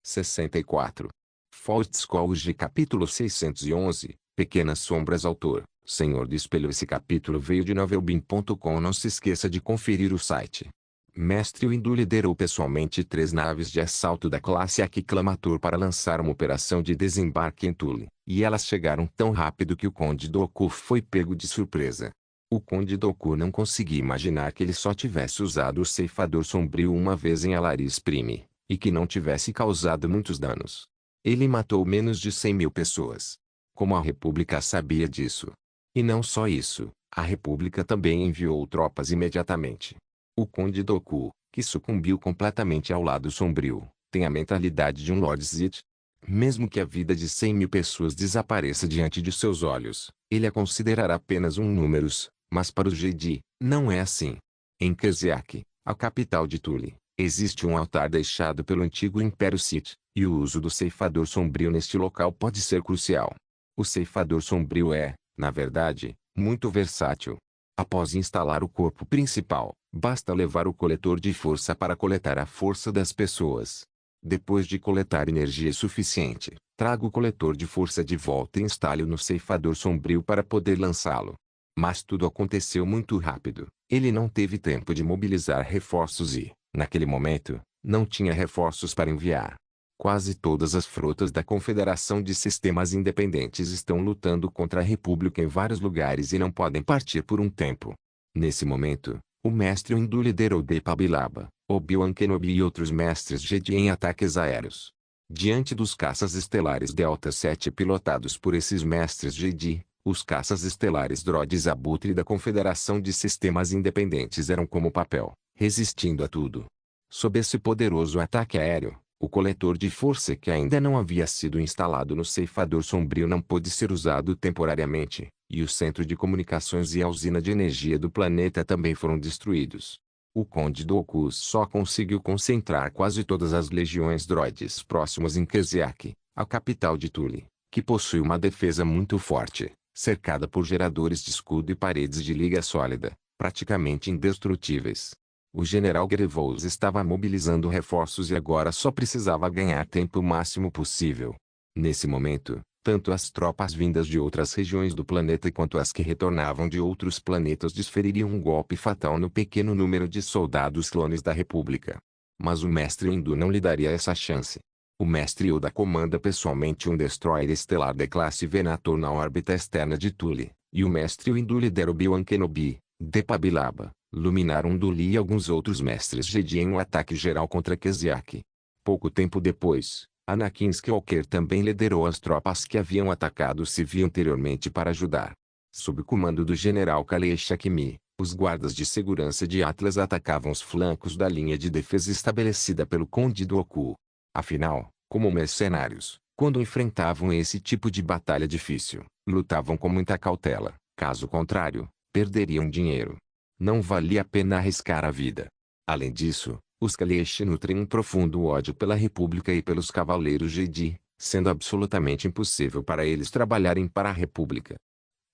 64. Faustskollge capítulo 611, Pequenas Sombras. Autor, Senhor do Espelho. Esse capítulo veio de novelbin.com. Não se esqueça de conferir o site. Mestre Windu liderou pessoalmente 3 naves de assalto da classe Aquiclamator para lançar uma operação de desembarque em Tule, e elas chegaram tão rápido que o Conde Dooku foi pego de surpresa. O Conde Dooku não conseguia imaginar que ele só tivesse usado o ceifador sombrio uma vez em Alaris Prime, e que não tivesse causado muitos danos. Ele matou menos de 100.000 pessoas. Como a República sabia disso? E não só isso, a República também enviou tropas imediatamente. O Conde Dooku, que sucumbiu completamente ao lado sombrio, tem a mentalidade de um Lord Sith. Mesmo que a vida de 100.000 pessoas desapareça diante de seus olhos, ele a considerará apenas um número, mas para os Jedi, não é assim. Em Kashyyyk, a capital de Tule, existe um altar deixado pelo antigo Império Sith, e o uso do ceifador sombrio neste local pode ser crucial. O ceifador sombrio é, na verdade, muito versátil. Após instalar o corpo principal, basta levar o coletor de força para coletar a força das pessoas. Depois de coletar energia suficiente, traga o coletor de força de volta e instale-o no ceifador sombrio para poder lançá-lo. Mas tudo aconteceu muito rápido. Ele não teve tempo de mobilizar reforços e, naquele momento, não tinha reforços para enviar. Quase todas as frotas da Confederação de Sistemas Independentes estão lutando contra a República em vários lugares e não podem partir por um tempo. Nesse momento, o mestre Windu liderou Depa-Billaba, Obi-Wan Kenobi e outros mestres Jedi em ataques aéreos. Diante dos caças estelares Delta 7 pilotados por esses mestres Jedi, os caças estelares Droids Abutre da Confederação de Sistemas Independentes eram como papel, resistindo a tudo. Sob esse poderoso ataque aéreo, o coletor de força que ainda não havia sido instalado no ceifador sombrio não pôde ser usado temporariamente, e o centro de comunicações e a usina de energia do planeta também foram destruídos. O Conde Dooku só conseguiu concentrar quase todas as legiões droides próximas em Kashyyyk, a capital de Tule, que possui uma defesa muito forte, cercada por geradores de escudo e paredes de liga sólida, praticamente indestrutíveis. O general Grievous estava mobilizando reforços e agora só precisava ganhar tempo o máximo possível. Nesse momento, tanto as tropas vindas de outras regiões do planeta quanto as que retornavam de outros planetas desfeririam um golpe fatal no pequeno número de soldados clones da República. Mas o mestre Windu não lhe daria essa chance. O mestre Yoda comanda pessoalmente um destroyer estelar da classe Venator na órbita externa de Tule, e o mestre Windu lidera Obi-Wan Kenobi, Depa-Billaba, Luminar Unduli e alguns outros mestres Jedi em um ataque geral contra Kashyyyk. Pouco tempo depois, Anakin Skywalker também liderou as tropas que haviam atacado Civi anteriormente para ajudar. Sob o comando do general Kaleya Shakmi, os guardas de segurança de Atlas atacavam os flancos da linha de defesa estabelecida pelo Conde Dooku. Afinal, como mercenários, quando enfrentavam esse tipo de batalha difícil, lutavam com muita cautela, caso contrário, perderiam dinheiro. Não valia a pena arriscar a vida. Além disso, os Kaleshi nutrem um profundo ódio pela República e pelos Cavaleiros Jedi, sendo absolutamente impossível para eles trabalharem para a República.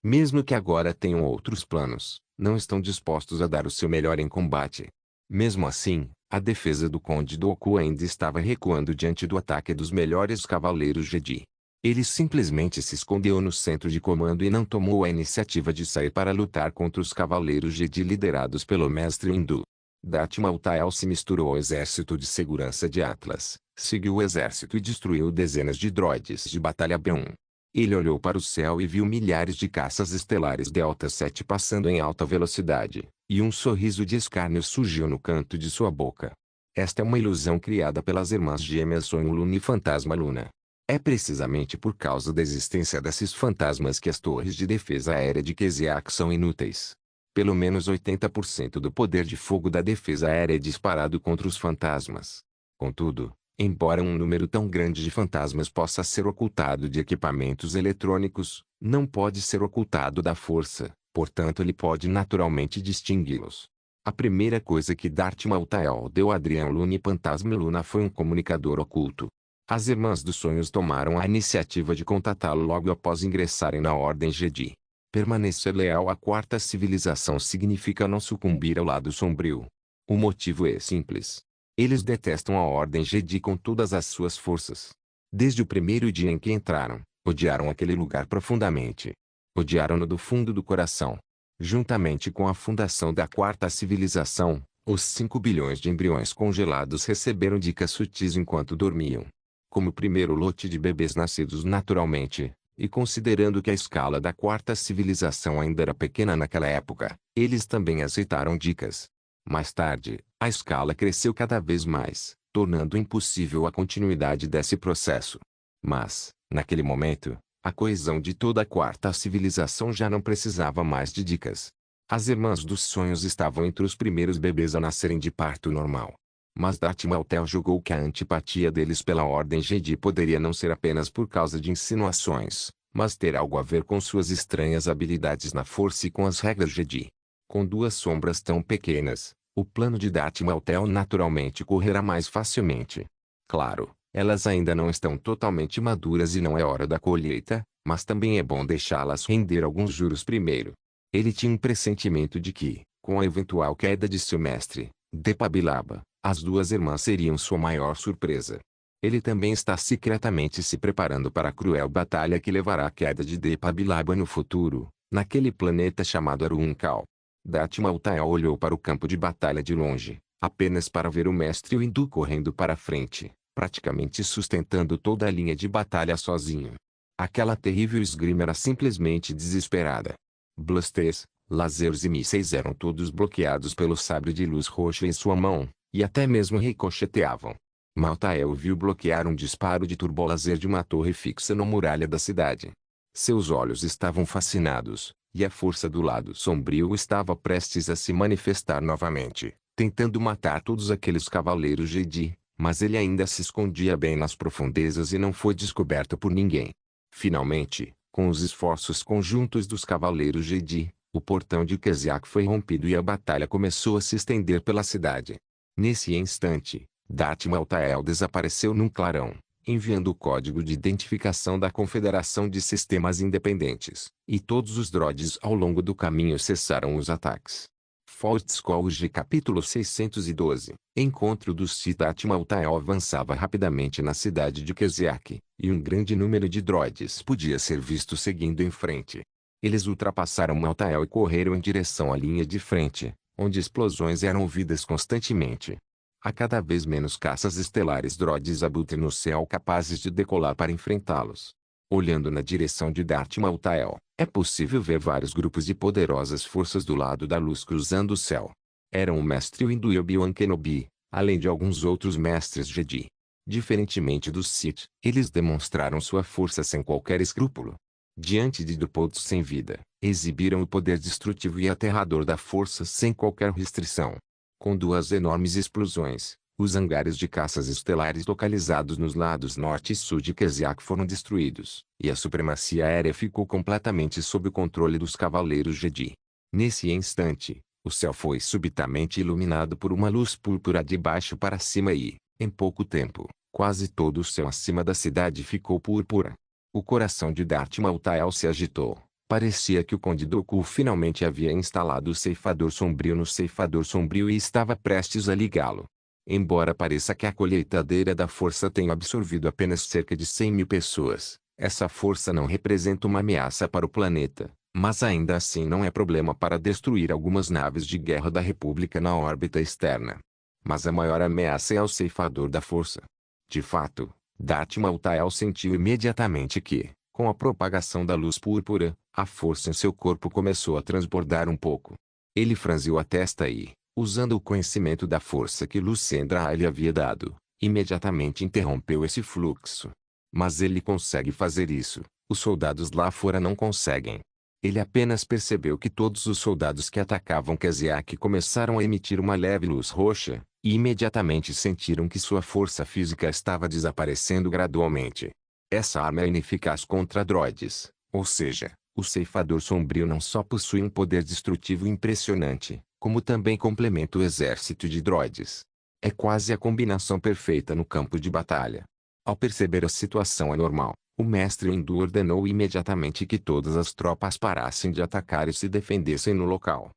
Mesmo que agora tenham outros planos, não estão dispostos a dar o seu melhor em combate. Mesmo assim, a defesa do Conde Dooku ainda estava recuando diante do ataque dos melhores Cavaleiros Jedi. Ele simplesmente se escondeu no centro de comando e não tomou a iniciativa de sair para lutar contra os Cavaleiros Jedi liderados pelo mestre Windu. Darth Maltael se misturou ao exército de segurança de Atlas, seguiu o exército e destruiu dezenas de droides de batalha B1. Ele olhou para o céu e viu milhares de caças estelares Delta 7 passando em alta velocidade, e um sorriso de escárnio surgiu no canto de sua boca. Esta é uma ilusão criada pelas irmãs gêmeas Sonho Luna e Fantasma Luna. É precisamente por causa da existência desses fantasmas que as torres de defesa aérea de Kashyyyk são inúteis. Pelo menos 80% do poder de fogo da defesa aérea é disparado contra os fantasmas. Contudo, embora um número tão grande de fantasmas possa ser ocultado de equipamentos eletrônicos, não pode ser ocultado da força, portanto ele pode naturalmente distingui-los. A primeira coisa que Darth Maltael deu a Adrian Luna e Fantasma Luna foi um comunicador oculto. As Irmãs dos Sonhos tomaram a iniciativa de contatá-lo logo após ingressarem na Ordem Jedi. Permanecer leal à quarta civilização significa não sucumbir ao lado sombrio. O motivo é simples. Eles detestam a Ordem Jedi com todas as suas forças. Desde o primeiro dia em que entraram, odiaram aquele lugar profundamente. Odiaram-no do fundo do coração. Juntamente com a fundação da quarta civilização, os 5 bilhões de embriões congelados receberam dicas sutis enquanto dormiam. Como o primeiro lote de bebês nascidos naturalmente, e considerando que a escala da quarta civilização ainda era pequena naquela época, eles também aceitaram dicas. Mais tarde, a escala cresceu cada vez mais, tornando impossível a continuidade desse processo. Mas, naquele momento, a coesão de toda a quarta civilização já não precisava mais de dicas. As irmãs dos sonhos estavam entre os primeiros bebês a nascerem de parto normal. Mas Darth Maltel julgou que a antipatia deles pela Ordem Jedi poderia não ser apenas por causa de insinuações, mas ter algo a ver com suas estranhas habilidades na força e com as regras Jedi. Com duas sombras tão pequenas, o plano de Darth Maltel naturalmente correrá mais facilmente. Claro, elas ainda não estão totalmente maduras e não é hora da colheita, mas também é bom deixá-las render alguns juros primeiro. Ele tinha um pressentimento de que, com a eventual queda de seu mestre, Depabilaba, as duas irmãs seriam sua maior surpresa. Ele também está secretamente se preparando para a cruel batalha que levará à queda de Depabilaba no futuro, naquele planeta chamado Aruncal. Darth Maltael olhou para o campo de batalha de longe, apenas para ver o mestre Windu correndo para a frente, praticamente sustentando toda a linha de batalha sozinho. Aquela terrível esgrima era simplesmente desesperada. Blasters, lasers e mísseis eram todos bloqueados pelo sabre de luz roxa em sua mão, e até mesmo ricocheteavam. Maltael viu bloquear um disparo de turbolaser de uma torre fixa na muralha da cidade. Seus olhos estavam fascinados, e a força do lado sombrio estava prestes a se manifestar novamente, tentando matar todos aqueles cavaleiros Jedi, mas ele ainda se escondia bem nas profundezas e não foi descoberto por ninguém. Finalmente, com os esforços conjuntos dos cavaleiros Jedi, o portão de Kashyyyk foi rompido e a batalha começou a se estender pela cidade. Nesse instante, Darth Maltael desapareceu num clarão, enviando o código de identificação da Confederação de Sistemas Independentes, e todos os droids ao longo do caminho cessaram os ataques. Force Scourge capítulo 612 Encontro dos Sith. Darth Maltael avançava rapidamente na cidade de Kashyyyk, e um grande número de droids podia ser visto seguindo em frente. Eles ultrapassaram Maltael e correram em direção à linha de frente, onde explosões eram ouvidas constantemente. Há cada vez menos caças estelares droids abutre no céu capazes de decolar para enfrentá-los. Olhando na direção de Darth Maltael, é possível ver vários grupos de poderosas forças do lado da luz cruzando o céu. Eram o mestre Windu e Obi-Wan Kenobi, além de alguns outros mestres Jedi. Diferentemente dos Sith, eles demonstraram sua força sem qualquer escrúpulo. Diante de Dupods sem vida, exibiram o poder destrutivo e aterrador da força sem qualquer restrição. Com duas enormes explosões, os hangares de caças estelares localizados nos lados norte e sul de Kashyyyk foram destruídos, e a supremacia aérea ficou completamente sob o controle dos cavaleiros Jedi. Nesse instante, o céu foi subitamente iluminado por uma luz púrpura de baixo para cima e, em pouco tempo, quase todo o céu acima da cidade ficou púrpura. O coração de Darth Maltael se agitou. Parecia que o Conde Dooku finalmente havia instalado o ceifador sombrio no ceifador sombrio e estava prestes a ligá-lo. Embora pareça que a colheitadeira da força tenha absorvido apenas cerca de 100.000 pessoas, essa força não representa uma ameaça para o planeta, mas ainda assim não é problema para destruir algumas naves de guerra da República na órbita externa. Mas a maior ameaça é ao ceifador da força. De fato, Darth Maltael sentiu imediatamente que, com a propagação da luz púrpura, a força em seu corpo começou a transbordar um pouco. Ele franziu a testa e, usando o conhecimento da força que Lucendra lhe havia dado, imediatamente interrompeu esse fluxo. Mas ele consegue fazer isso, os soldados lá fora não conseguem. Ele apenas percebeu que todos os soldados que atacavam Kashyyyk começaram a emitir uma leve luz roxa, e imediatamente sentiram que sua força física estava desaparecendo gradualmente. Essa arma é ineficaz contra droids, ou seja, o ceifador sombrio não só possui um poder destrutivo impressionante, como também complementa o exército de droids. É quase a combinação perfeita no campo de batalha. Ao perceber a situação anormal, o mestre Windu ordenou imediatamente que todas as tropas parassem de atacar e se defendessem no local.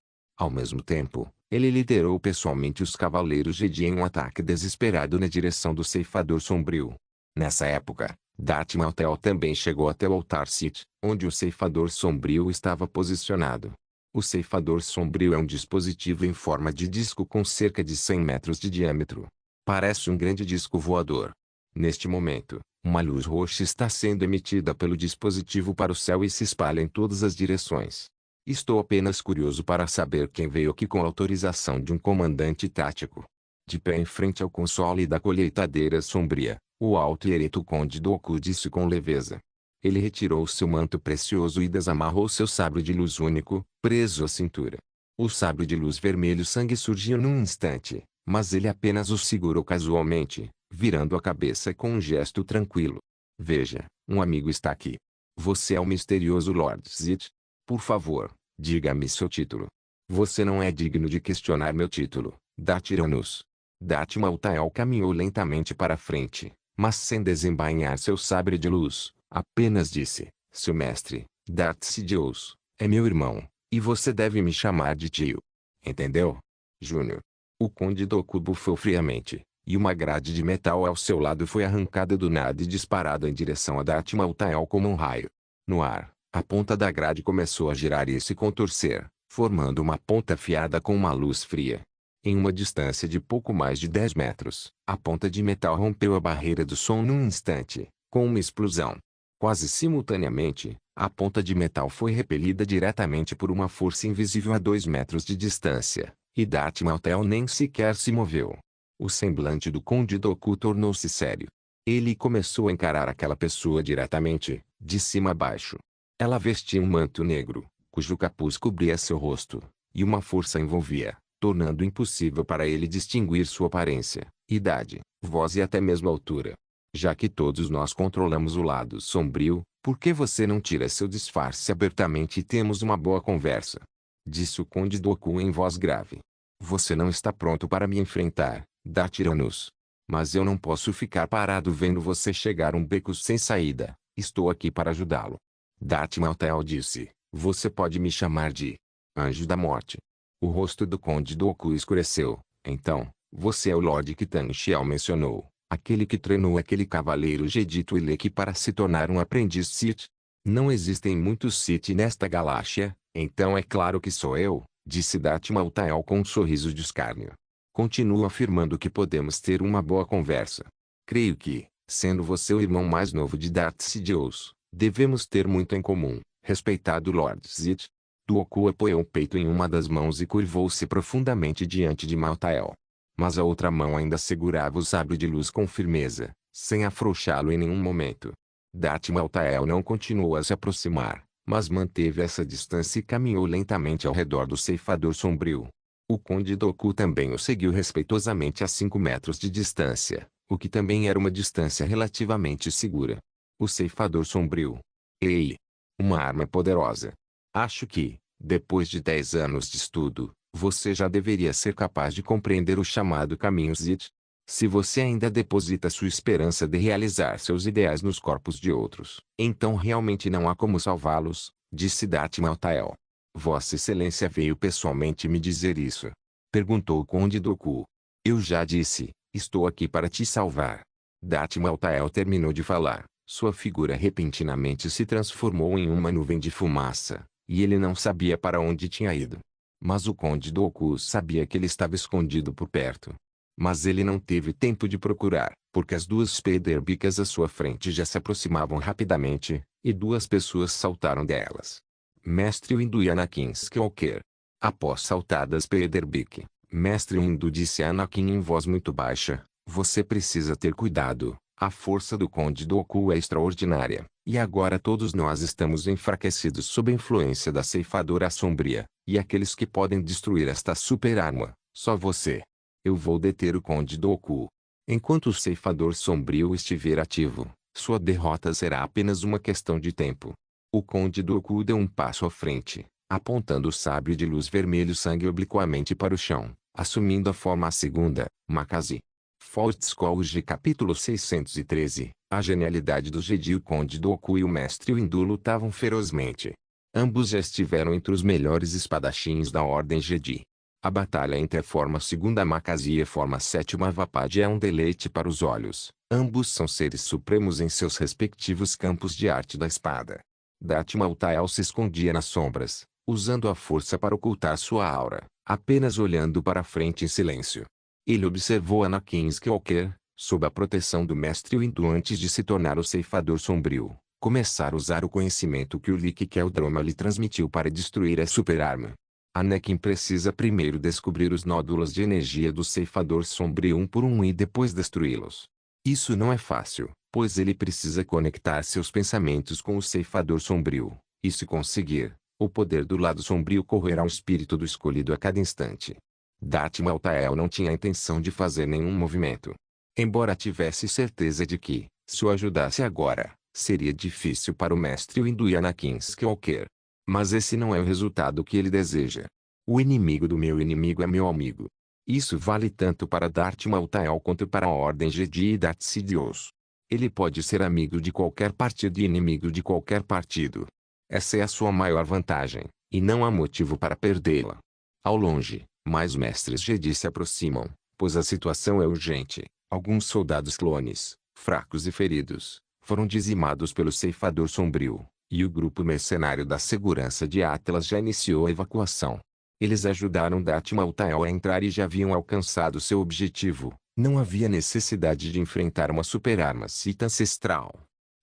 Ao mesmo tempo, ele liderou pessoalmente os Cavaleiros Jedi em um ataque desesperado na direção do Ceifador Sombrio. Nessa época, Darth Maltael também chegou até o altar Sith, onde o Ceifador Sombrio estava posicionado. O Ceifador Sombrio é um dispositivo em forma de disco com cerca de 100 metros de diâmetro. Parece um grande disco voador. Neste momento, uma luz roxa está sendo emitida pelo dispositivo para o céu e se espalha em todas as direções. Estou apenas curioso para saber quem veio aqui com autorização de um comandante tático. De pé em frente ao console da colheitadeira sombria, o alto e ereto Conde Dooku disse com leveza. Ele retirou seu manto precioso e desamarrou seu sabre de luz único, preso à cintura. O sabre de luz vermelho sangue surgiu num instante, mas ele apenas o segurou casualmente, virando a cabeça com um gesto tranquilo. Veja, um amigo está aqui. Você é o misterioso Lord Sith? Por favor, diga-me seu título. Você não é digno de questionar meu título, Darth Tyrannus. Darth Maltael caminhou lentamente para frente, mas sem desembainhar seu sabre de luz, apenas disse, seu mestre, Darth Sidious, é meu irmão, e você deve me chamar de tio. Entendeu? Júnior. O Conde Dooku bufou friamente, e uma grade de metal ao seu lado foi arrancada do nada e disparada em direção a Darth Maltael como um raio. No ar, a ponta da grade começou a girar e se contorcer, formando uma ponta afiada com uma luz fria. Em uma distância de pouco mais de 10 metros, a ponta de metal rompeu a barreira do som num instante, com uma explosão. Quase simultaneamente, a ponta de metal foi repelida diretamente por uma força invisível a 2 metros de distância, e Darth Maltael nem sequer se moveu. O semblante do Conde Dooku tornou-se sério. Ele começou a encarar aquela pessoa diretamente, de cima a baixo. Ela vestia um manto negro, cujo capuz cobria seu rosto, e uma força envolvia, tornando impossível para ele distinguir sua aparência, idade, voz e até mesmo altura. Já que todos nós controlamos o lado sombrio, por que você não tira seu disfarce abertamente e temos uma boa conversa? Disse o Conde Dooku em voz grave. Você não está pronto para me enfrentar, Darth Tyrannus. Mas eu não posso ficar parado vendo você chegar um beco sem saída. Estou aqui para ajudá-lo. Darth Maltael disse, você pode me chamar de Anjo da Morte. O rosto do Conde Dooku escureceu. Então, você é o Lord que Tan Xiao mencionou, aquele que treinou aquele cavaleiro Jedi Twi'lek para se tornar um aprendiz Sith? Não existem muitos Sith nesta galáxia, então é claro que sou eu, disse Darth Maltael com um sorriso de escárnio. Continuo afirmando que podemos ter uma boa conversa. Creio que, sendo você o irmão mais novo de Darth Sidious, devemos ter muito em comum, respeitado Lord Sith. Dooku apoiou o peito em uma das mãos e curvou-se profundamente diante de Maltael. Mas a outra mão ainda segurava o sabre de luz com firmeza, sem afrouxá-lo em nenhum momento. Darth Maltael não continuou a se aproximar, mas manteve essa distância e caminhou lentamente ao redor do Ceifador Sombrio. O Conde Dooku também o seguiu respeitosamente a 5 metros de distância, o que também era uma distância relativamente segura. O Ceifador Sombrio. Ei! Uma arma poderosa. Acho que, depois de 10 anos de estudo, você já deveria ser capaz de compreender o chamado caminho Sith. Se você ainda deposita sua esperança de realizar seus ideais nos corpos de outros, então realmente não há como salvá-los, disse Darth Maltael. Vossa Excelência veio pessoalmente me dizer isso? Perguntou o Conde Dooku. Eu já disse, estou aqui para te salvar. Darth Maltael terminou de falar, sua figura repentinamente se transformou em uma nuvem de fumaça, e ele não sabia para onde tinha ido. Mas o Conde Dooku sabia que ele estava escondido por perto. Mas ele não teve tempo de procurar, porque as duas Speederbicas à sua frente já se aproximavam rapidamente, e duas pessoas saltaram delas. Mestre Windu e Anakin Skywalker. Após saltar da Speederbic, Mestre Windu disse a Anakin em voz muito baixa, você precisa ter cuidado, a força do Conde Dooku é extraordinária, e agora todos nós estamos enfraquecidos sob a influência da ceifadora sombria, e aqueles que podem destruir esta super-arma, só você. Eu vou deter o Conde Dooku. Enquanto o ceifador sombrio estiver ativo, sua derrota será apenas uma questão de tempo. O Conde Dooku deu um passo à frente, apontando o sabre de luz vermelho sangue obliquamente para o chão, assumindo a forma a segunda, Makazi. Fault Scholes capítulo 613, a genialidade do Jedi. O Conde Dooku e o Mestre Windu lutavam ferozmente. Ambos já estiveram entre os melhores espadachins da Ordem Jedi. A batalha entre a forma segunda Makazi e a forma sétima Vapad é um deleite para os olhos. Ambos são seres supremos em seus respectivos campos de arte da espada. Darth Maltael se escondia nas sombras, usando a força para ocultar sua aura, apenas olhando para frente em silêncio. Ele observou Anakin Skywalker, sob a proteção do Mestre Windu antes de se tornar o Ceifador Sombrio, começar a usar o conhecimento que o Lick Keldroma lhe transmitiu para destruir a super-arma. Anakin precisa primeiro descobrir os nódulos de energia do Ceifador Sombrio um por um e depois destruí-los. Isso não é fácil, pois ele precisa conectar seus pensamentos com o Ceifador Sombrio, e se conseguir, o poder do lado sombrio correrá ao espírito do escolhido a cada instante. Darth Maltael não tinha a intenção de fazer nenhum movimento. Embora tivesse certeza de que, se o ajudasse agora, seria difícil para o Mestre Windu e Anakin Skywalker. Mas esse não é o resultado que ele deseja. O inimigo do meu inimigo é meu amigo. Isso vale tanto para Darth Maltael quanto para a Ordem Jedi e Darth Sidious. Ele pode ser amigo de qualquer partido e inimigo de qualquer partido. Essa é a sua maior vantagem, e não há motivo para perdê-la. Ao longe, mais mestres Jedi se aproximam, pois a situação é urgente. Alguns soldados clones, fracos e feridos, foram dizimados pelo Ceifador Sombrio, e o grupo mercenário da segurança de Atlas já iniciou a evacuação. Eles ajudaram Darth Maltael a entrar e já haviam alcançado seu objetivo. Não havia necessidade de enfrentar uma super-arma Sith ancestral.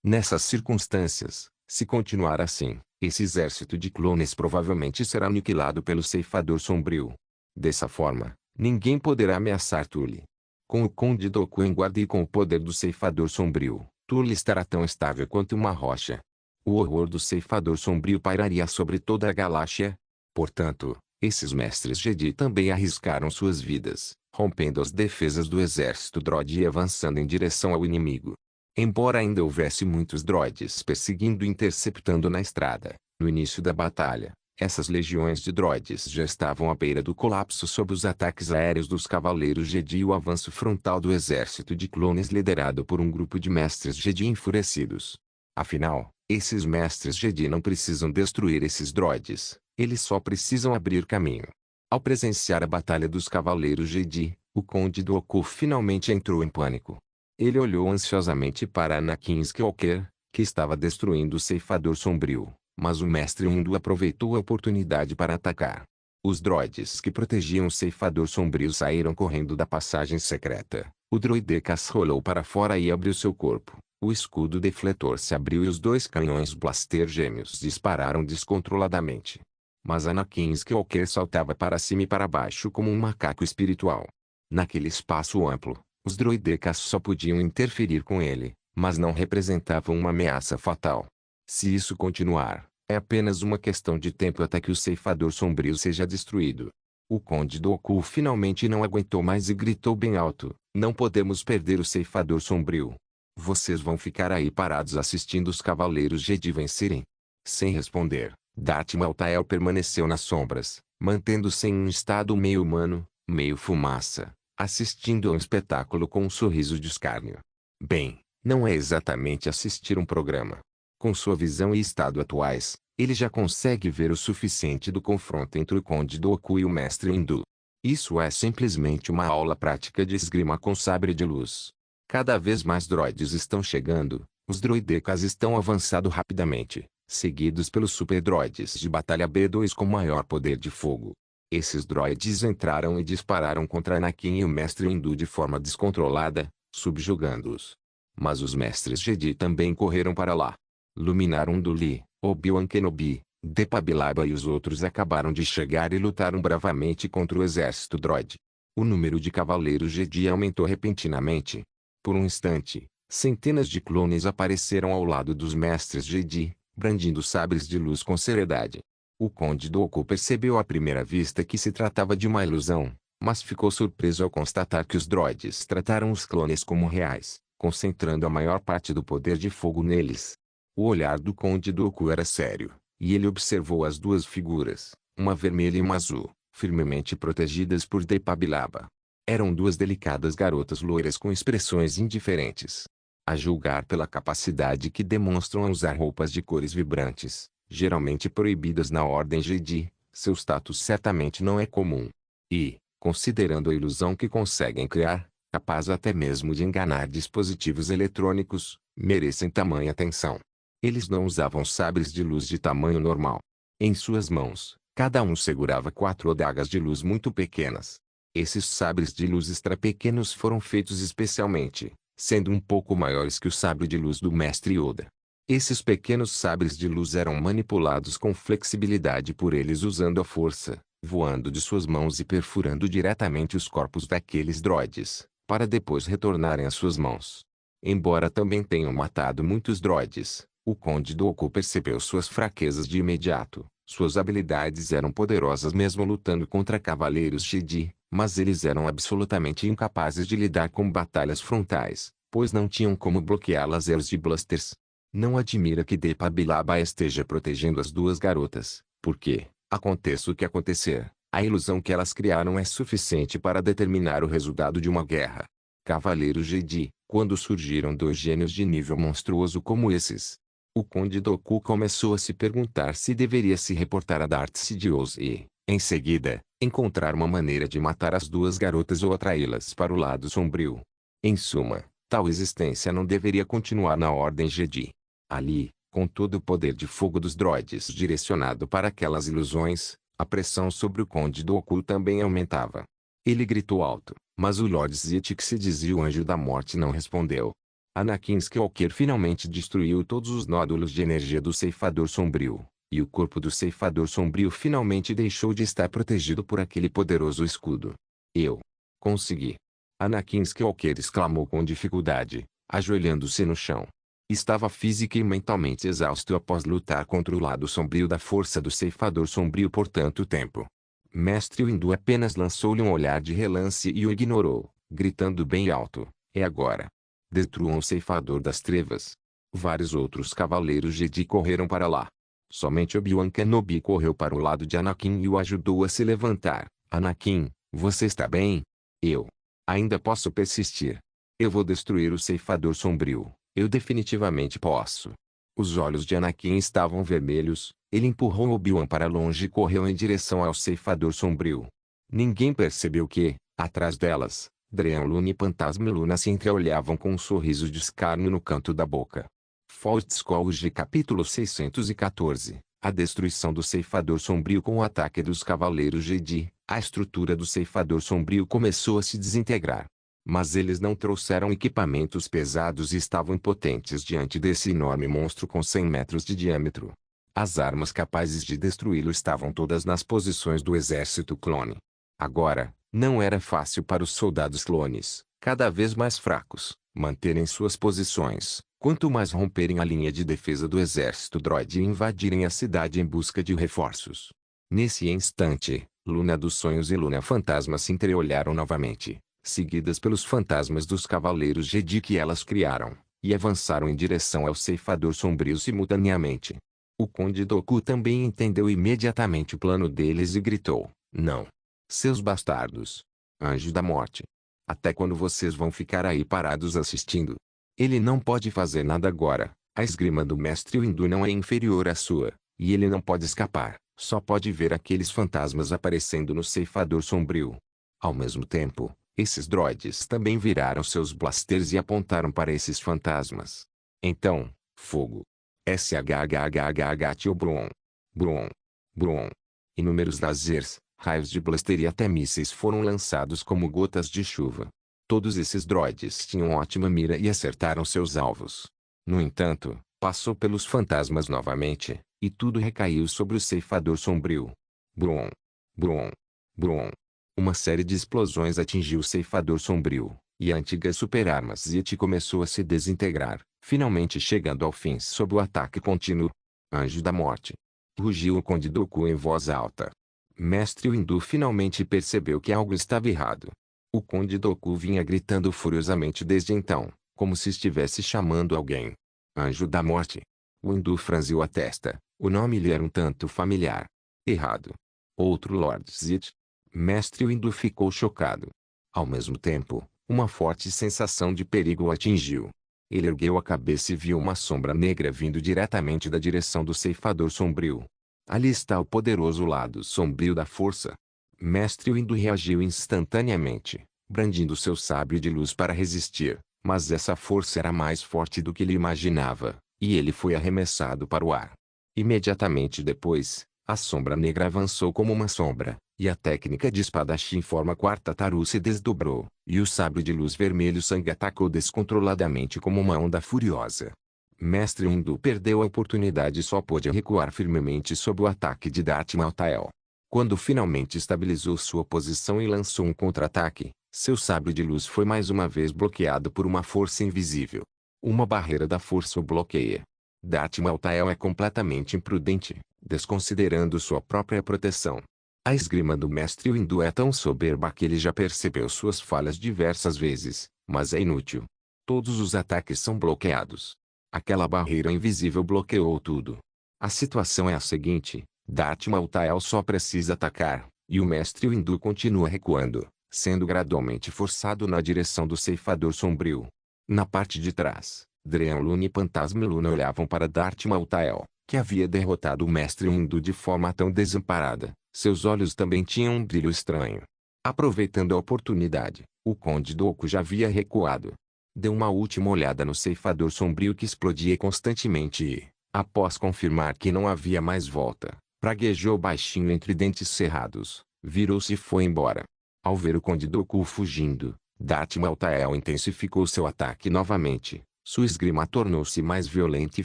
Nessas circunstâncias, se continuar assim, esse exército de clones provavelmente será aniquilado pelo Ceifador Sombrio. Dessa forma, ninguém poderá ameaçar Tully. Com o Conde Dooku em guarda e com o poder do Ceifador Sombrio, Tully estará tão estável quanto uma rocha. O horror do Ceifador Sombrio pairaria sobre toda a galáxia. Portanto, esses mestres Jedi também arriscaram suas vidas, rompendo as defesas do exército droide e avançando em direção ao inimigo. Embora ainda houvesse muitos droides perseguindo e interceptando na estrada, no início da batalha, essas legiões de droides já estavam à beira do colapso sob os ataques aéreos dos Cavaleiros Jedi e o avanço frontal do exército de clones liderado por um grupo de mestres Jedi enfurecidos. Afinal, esses mestres Jedi não precisam destruir esses droides, eles só precisam abrir caminho. Ao presenciar a batalha dos Cavaleiros Jedi, o Conde Dooku finalmente entrou em pânico. Ele olhou ansiosamente para Anakin Skywalker, que estava destruindo o Ceifador Sombrio, mas o Mestre Windu aproveitou a oportunidade para atacar. Os droides que protegiam o Ceifador Sombrio saíram correndo da passagem secreta. O droide Cass rolou para fora e abriu seu corpo. O escudo defletor se abriu e os dois canhões blaster gêmeos dispararam descontroladamente. Mas Anakin Skywalker saltava para cima e para baixo como um macaco espiritual. Naquele espaço amplo, os droidecas só podiam interferir com ele, mas não representavam uma ameaça fatal. Se isso continuar, é apenas uma questão de tempo até que o Ceifador Sombrio seja destruído. O Conde Dooku finalmente não aguentou mais e gritou bem alto: "Não podemos perder o Ceifador Sombrio. Vocês vão ficar aí parados assistindo os Cavaleiros Jedi vencerem?" Sem responder, Darth Maltael permaneceu nas sombras, mantendo-se em um estado meio humano, meio fumaça, assistindo a um espetáculo com um sorriso de escárnio. Bem, não é exatamente assistir um programa. Com sua visão e estado atuais, ele já consegue ver o suficiente do confronto entre o Conde Dooku e o Mestre Windu. Isso é simplesmente uma aula prática de esgrima com sabre de luz. Cada vez mais droides estão chegando, os droidecas estão avançando rapidamente, seguidos pelos super droides de batalha B2 com maior poder de fogo. Esses droides entraram e dispararam contra Anakin e o Mestre Windu de forma descontrolada, subjugando-os. Mas os mestres Jedi também correram para lá. Luminar Unduli, Obi-Wan Kenobi, Depabilaba e os outros acabaram de chegar e lutaram bravamente contra o exército droide. O número de cavaleiros Jedi aumentou repentinamente. Por um instante, centenas de clones apareceram ao lado dos mestres Jedi, brandindo sabres de luz com seriedade. O Conde Dooku percebeu à primeira vista que se tratava de uma ilusão, mas ficou surpreso ao constatar que os droides trataram os clones como reais, concentrando a maior parte do poder de fogo neles. O olhar do Conde Dooku era sério, e ele observou as duas figuras, uma vermelha e uma azul, firmemente protegidas por Depabilaba. Eram duas delicadas garotas loiras com expressões indiferentes. A julgar pela capacidade que demonstram a usar roupas de cores vibrantes, geralmente proibidas na Ordem Jedi, seu status certamente não é comum. E, considerando a ilusão que conseguem criar, capaz até mesmo de enganar dispositivos eletrônicos, merecem tamanha atenção. Eles não usavam sabres de luz de tamanho normal. Em suas mãos, cada um segurava 4 adagas de luz muito pequenas. Esses sabres de luz extra pequenos foram feitos especialmente, sendo um pouco maiores que o sabre de luz do Mestre Yoda. Esses pequenos sabres de luz eram manipulados com flexibilidade por eles usando a força, voando de suas mãos e perfurando diretamente os corpos daqueles droides, para depois retornarem às suas mãos. Embora também tenham matado muitos droides, o Conde Dooku percebeu suas fraquezas de imediato. Suas habilidades eram poderosas mesmo lutando contra cavaleiros Jedi, mas eles eram absolutamente incapazes de lidar com batalhas frontais, pois não tinham como bloquear lasers de blasters. Não admira que Depa Billaba esteja protegendo as duas garotas, porque, aconteça o que acontecer, a ilusão que elas criaram é suficiente para determinar o resultado de uma guerra. Cavaleiros Jedi, quando surgiram 2 gênios de nível monstruoso como esses, o Conde Dooku começou a se perguntar se deveria se reportar a Darth Sidious e, em seguida, encontrar uma maneira de matar as duas garotas ou atraí-las para o lado sombrio. Em suma, tal existência não deveria continuar na Ordem Jedi. Ali, com todo o poder de fogo dos droides direcionado para aquelas ilusões, a pressão sobre o Conde Dooku também aumentava. Ele gritou alto, mas o Lord Sith, que se dizia o Anjo da Morte, não respondeu. Anakin Skywalker finalmente destruiu todos os nódulos de energia do Ceifador Sombrio, e o corpo do Ceifador Sombrio finalmente deixou de estar protegido por aquele poderoso escudo. Eu consegui! Anakin Skywalker exclamou com dificuldade, ajoelhando-se no chão. Estava física e mentalmente exausto após lutar contra o lado sombrio da força do Ceifador Sombrio por tanto tempo. Mestre Windu apenas lançou-lhe um olhar de relance e o ignorou, gritando bem alto, é agora. Destruam o Ceifador das Trevas. Vários outros cavaleiros Jedi correram para lá. Somente Obi-Wan Kenobi correu para o lado de Anakin e o ajudou a se levantar. Anakin, você está bem? Eu ainda posso persistir. Eu vou destruir o Ceifador Sombrio. Eu definitivamente posso. Os olhos de Anakin estavam vermelhos. Ele empurrou Obi-Wan para longe e correu em direção ao Ceifador Sombrio. Ninguém percebeu que, atrás delas, Dream Luna e Phantasma Luna se entreolhavam com um sorriso de escárnio no canto da boca. Fault Scourge capítulo 614. A destruição do Ceifador Sombrio com o ataque dos Cavaleiros Jedi. A estrutura do Ceifador Sombrio começou a se desintegrar. Mas eles não trouxeram equipamentos pesados e estavam impotentes diante desse enorme monstro com 100 metros de diâmetro. As armas capazes de destruí-lo estavam todas nas posições do exército clone. Agora, não era fácil para os soldados clones, cada vez mais fracos, manterem suas posições, quanto mais romperem a linha de defesa do exército droide e invadirem a cidade em busca de reforços. Nesse instante, Luna dos Sonhos e Luna Fantasma se entreolharam novamente, seguidas pelos fantasmas dos Cavaleiros Jedi que elas criaram, e avançaram em direção ao Ceifador Sombrio simultaneamente. O Conde Dooku também entendeu imediatamente o plano deles e gritou, não! Seus bastardos! Anjo da Morte! Até quando vocês vão ficar aí parados assistindo? Ele não pode fazer nada agora, a esgrima do Mestre Windu não é inferior à sua, e ele não pode escapar, só pode ver aqueles fantasmas aparecendo no Ceifador Sombrio. Ao mesmo tempo, esses droides também viraram seus blasters e apontaram para esses fantasmas. Então, fogo! SHHHH tio Bron. Bron. Bron. Inúmeros lasers, raios de blaster e até mísseis foram lançados como gotas de chuva. Todos esses droides tinham ótima mira e acertaram seus alvos. No entanto, passou pelos fantasmas novamente, e tudo recaiu sobre o Ceifador Sombrio. Bron. Bron. Bron. Uma série de explosões atingiu o Ceifador Sombrio, e a antiga super-arma Sith começou a se desintegrar, finalmente chegando ao fim sob o ataque contínuo. Anjo da Morte! Rugiu o Conde Dooku em voz alta. Mestre Windu finalmente percebeu que algo estava errado. O Conde Dooku vinha gritando furiosamente desde então, como se estivesse chamando alguém. Anjo da Morte! Windu franziu a testa, o nome lhe era um tanto familiar. Errado. Outro Lord Sith? Mestre Windu ficou chocado. Ao mesmo tempo, uma forte sensação de perigo o atingiu. Ele ergueu a cabeça e viu uma sombra negra vindo diretamente da direção do ceifador sombrio. Ali está o poderoso lado sombrio da força. Mestre Windu reagiu instantaneamente, brandindo seu sabre de luz para resistir, mas essa força era mais forte do que ele imaginava, e ele foi arremessado para o ar. Imediatamente depois, a sombra negra avançou como uma sombra, e a técnica de espadachim forma quarta taru se desdobrou, e o sabre de luz vermelho sangue atacou descontroladamente como uma onda furiosa. Mestre Windu perdeu a oportunidade e só pôde recuar firmemente sob o ataque de Darth Maltael. Quando finalmente estabilizou sua posição e lançou um contra-ataque, seu sabre de luz foi mais uma vez bloqueado por uma força invisível. Uma barreira da força o bloqueia. Darth Maltael é completamente imprudente, desconsiderando sua própria proteção. A esgrima do mestre Windu é tão soberba que ele já percebeu suas falhas diversas vezes, mas é inútil. Todos os ataques são bloqueados. Aquela barreira invisível bloqueou tudo. A situação é a seguinte: Darth Maltael só precisa atacar, e o mestre Windu continua recuando, sendo gradualmente forçado na direção do ceifador sombrio. Na parte de trás, Dream Luna e Phantasma Luna olhavam para Darth Maltael, que havia derrotado o mestre Windu de forma tão desamparada. Seus olhos também tinham um brilho estranho. Aproveitando a oportunidade, o Conde Dooku já havia recuado. Deu uma última olhada no ceifador sombrio que explodia constantemente e, após confirmar que não havia mais volta, praguejou baixinho entre dentes cerrados, virou-se e foi embora. Ao ver o Conde Dooku fugindo, Darth Maltael intensificou seu ataque novamente. Sua esgrima tornou-se mais violenta e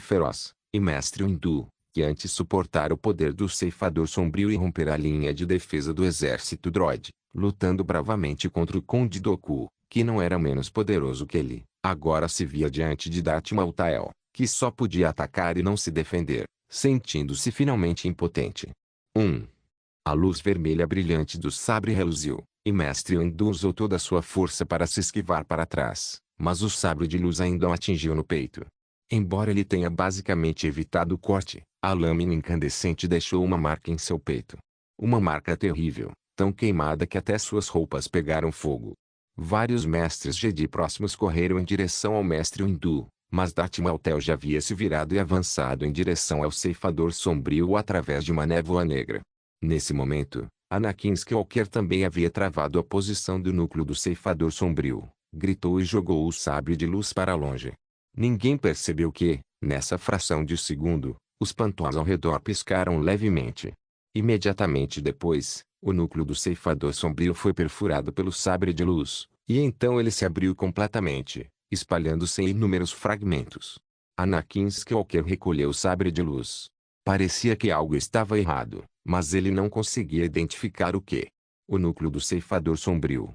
feroz, e Mestre Windu, que antes suportara o poder do ceifador sombrio e romper a linha de defesa do exército droide, lutando bravamente contra o Conde Dooku, que não era menos poderoso que ele, agora se via diante de Darth Maltael, que só podia atacar e não se defender, sentindo-se finalmente impotente. 1. A luz vermelha brilhante do sabre reluziu, e Mestre Windu usou toda a sua força para se esquivar para trás, mas o sabre de luz ainda o atingiu no peito. Embora ele tenha basicamente evitado o corte, a lâmina incandescente deixou uma marca em seu peito. Uma marca terrível, tão queimada que até suas roupas pegaram fogo. Vários mestres Jedi próximos correram em direção ao mestre Windu, mas Darth Maltael já havia se virado e avançado em direção ao ceifador sombrio através de uma névoa negra. Nesse momento, Anakin Skywalker também havia travado a posição do núcleo do ceifador sombrio, gritou e jogou o sabre de luz para longe. Ninguém percebeu que, nessa fração de segundo, os pantões ao redor piscaram levemente. Imediatamente depois, o núcleo do ceifador sombrio foi perfurado pelo sabre de luz, e então ele se abriu completamente, espalhando-se em inúmeros fragmentos. Anakin Skywalker recolheu o sabre de luz. Parecia que algo estava errado, mas ele não conseguia identificar o que. O núcleo do ceifador sombrio,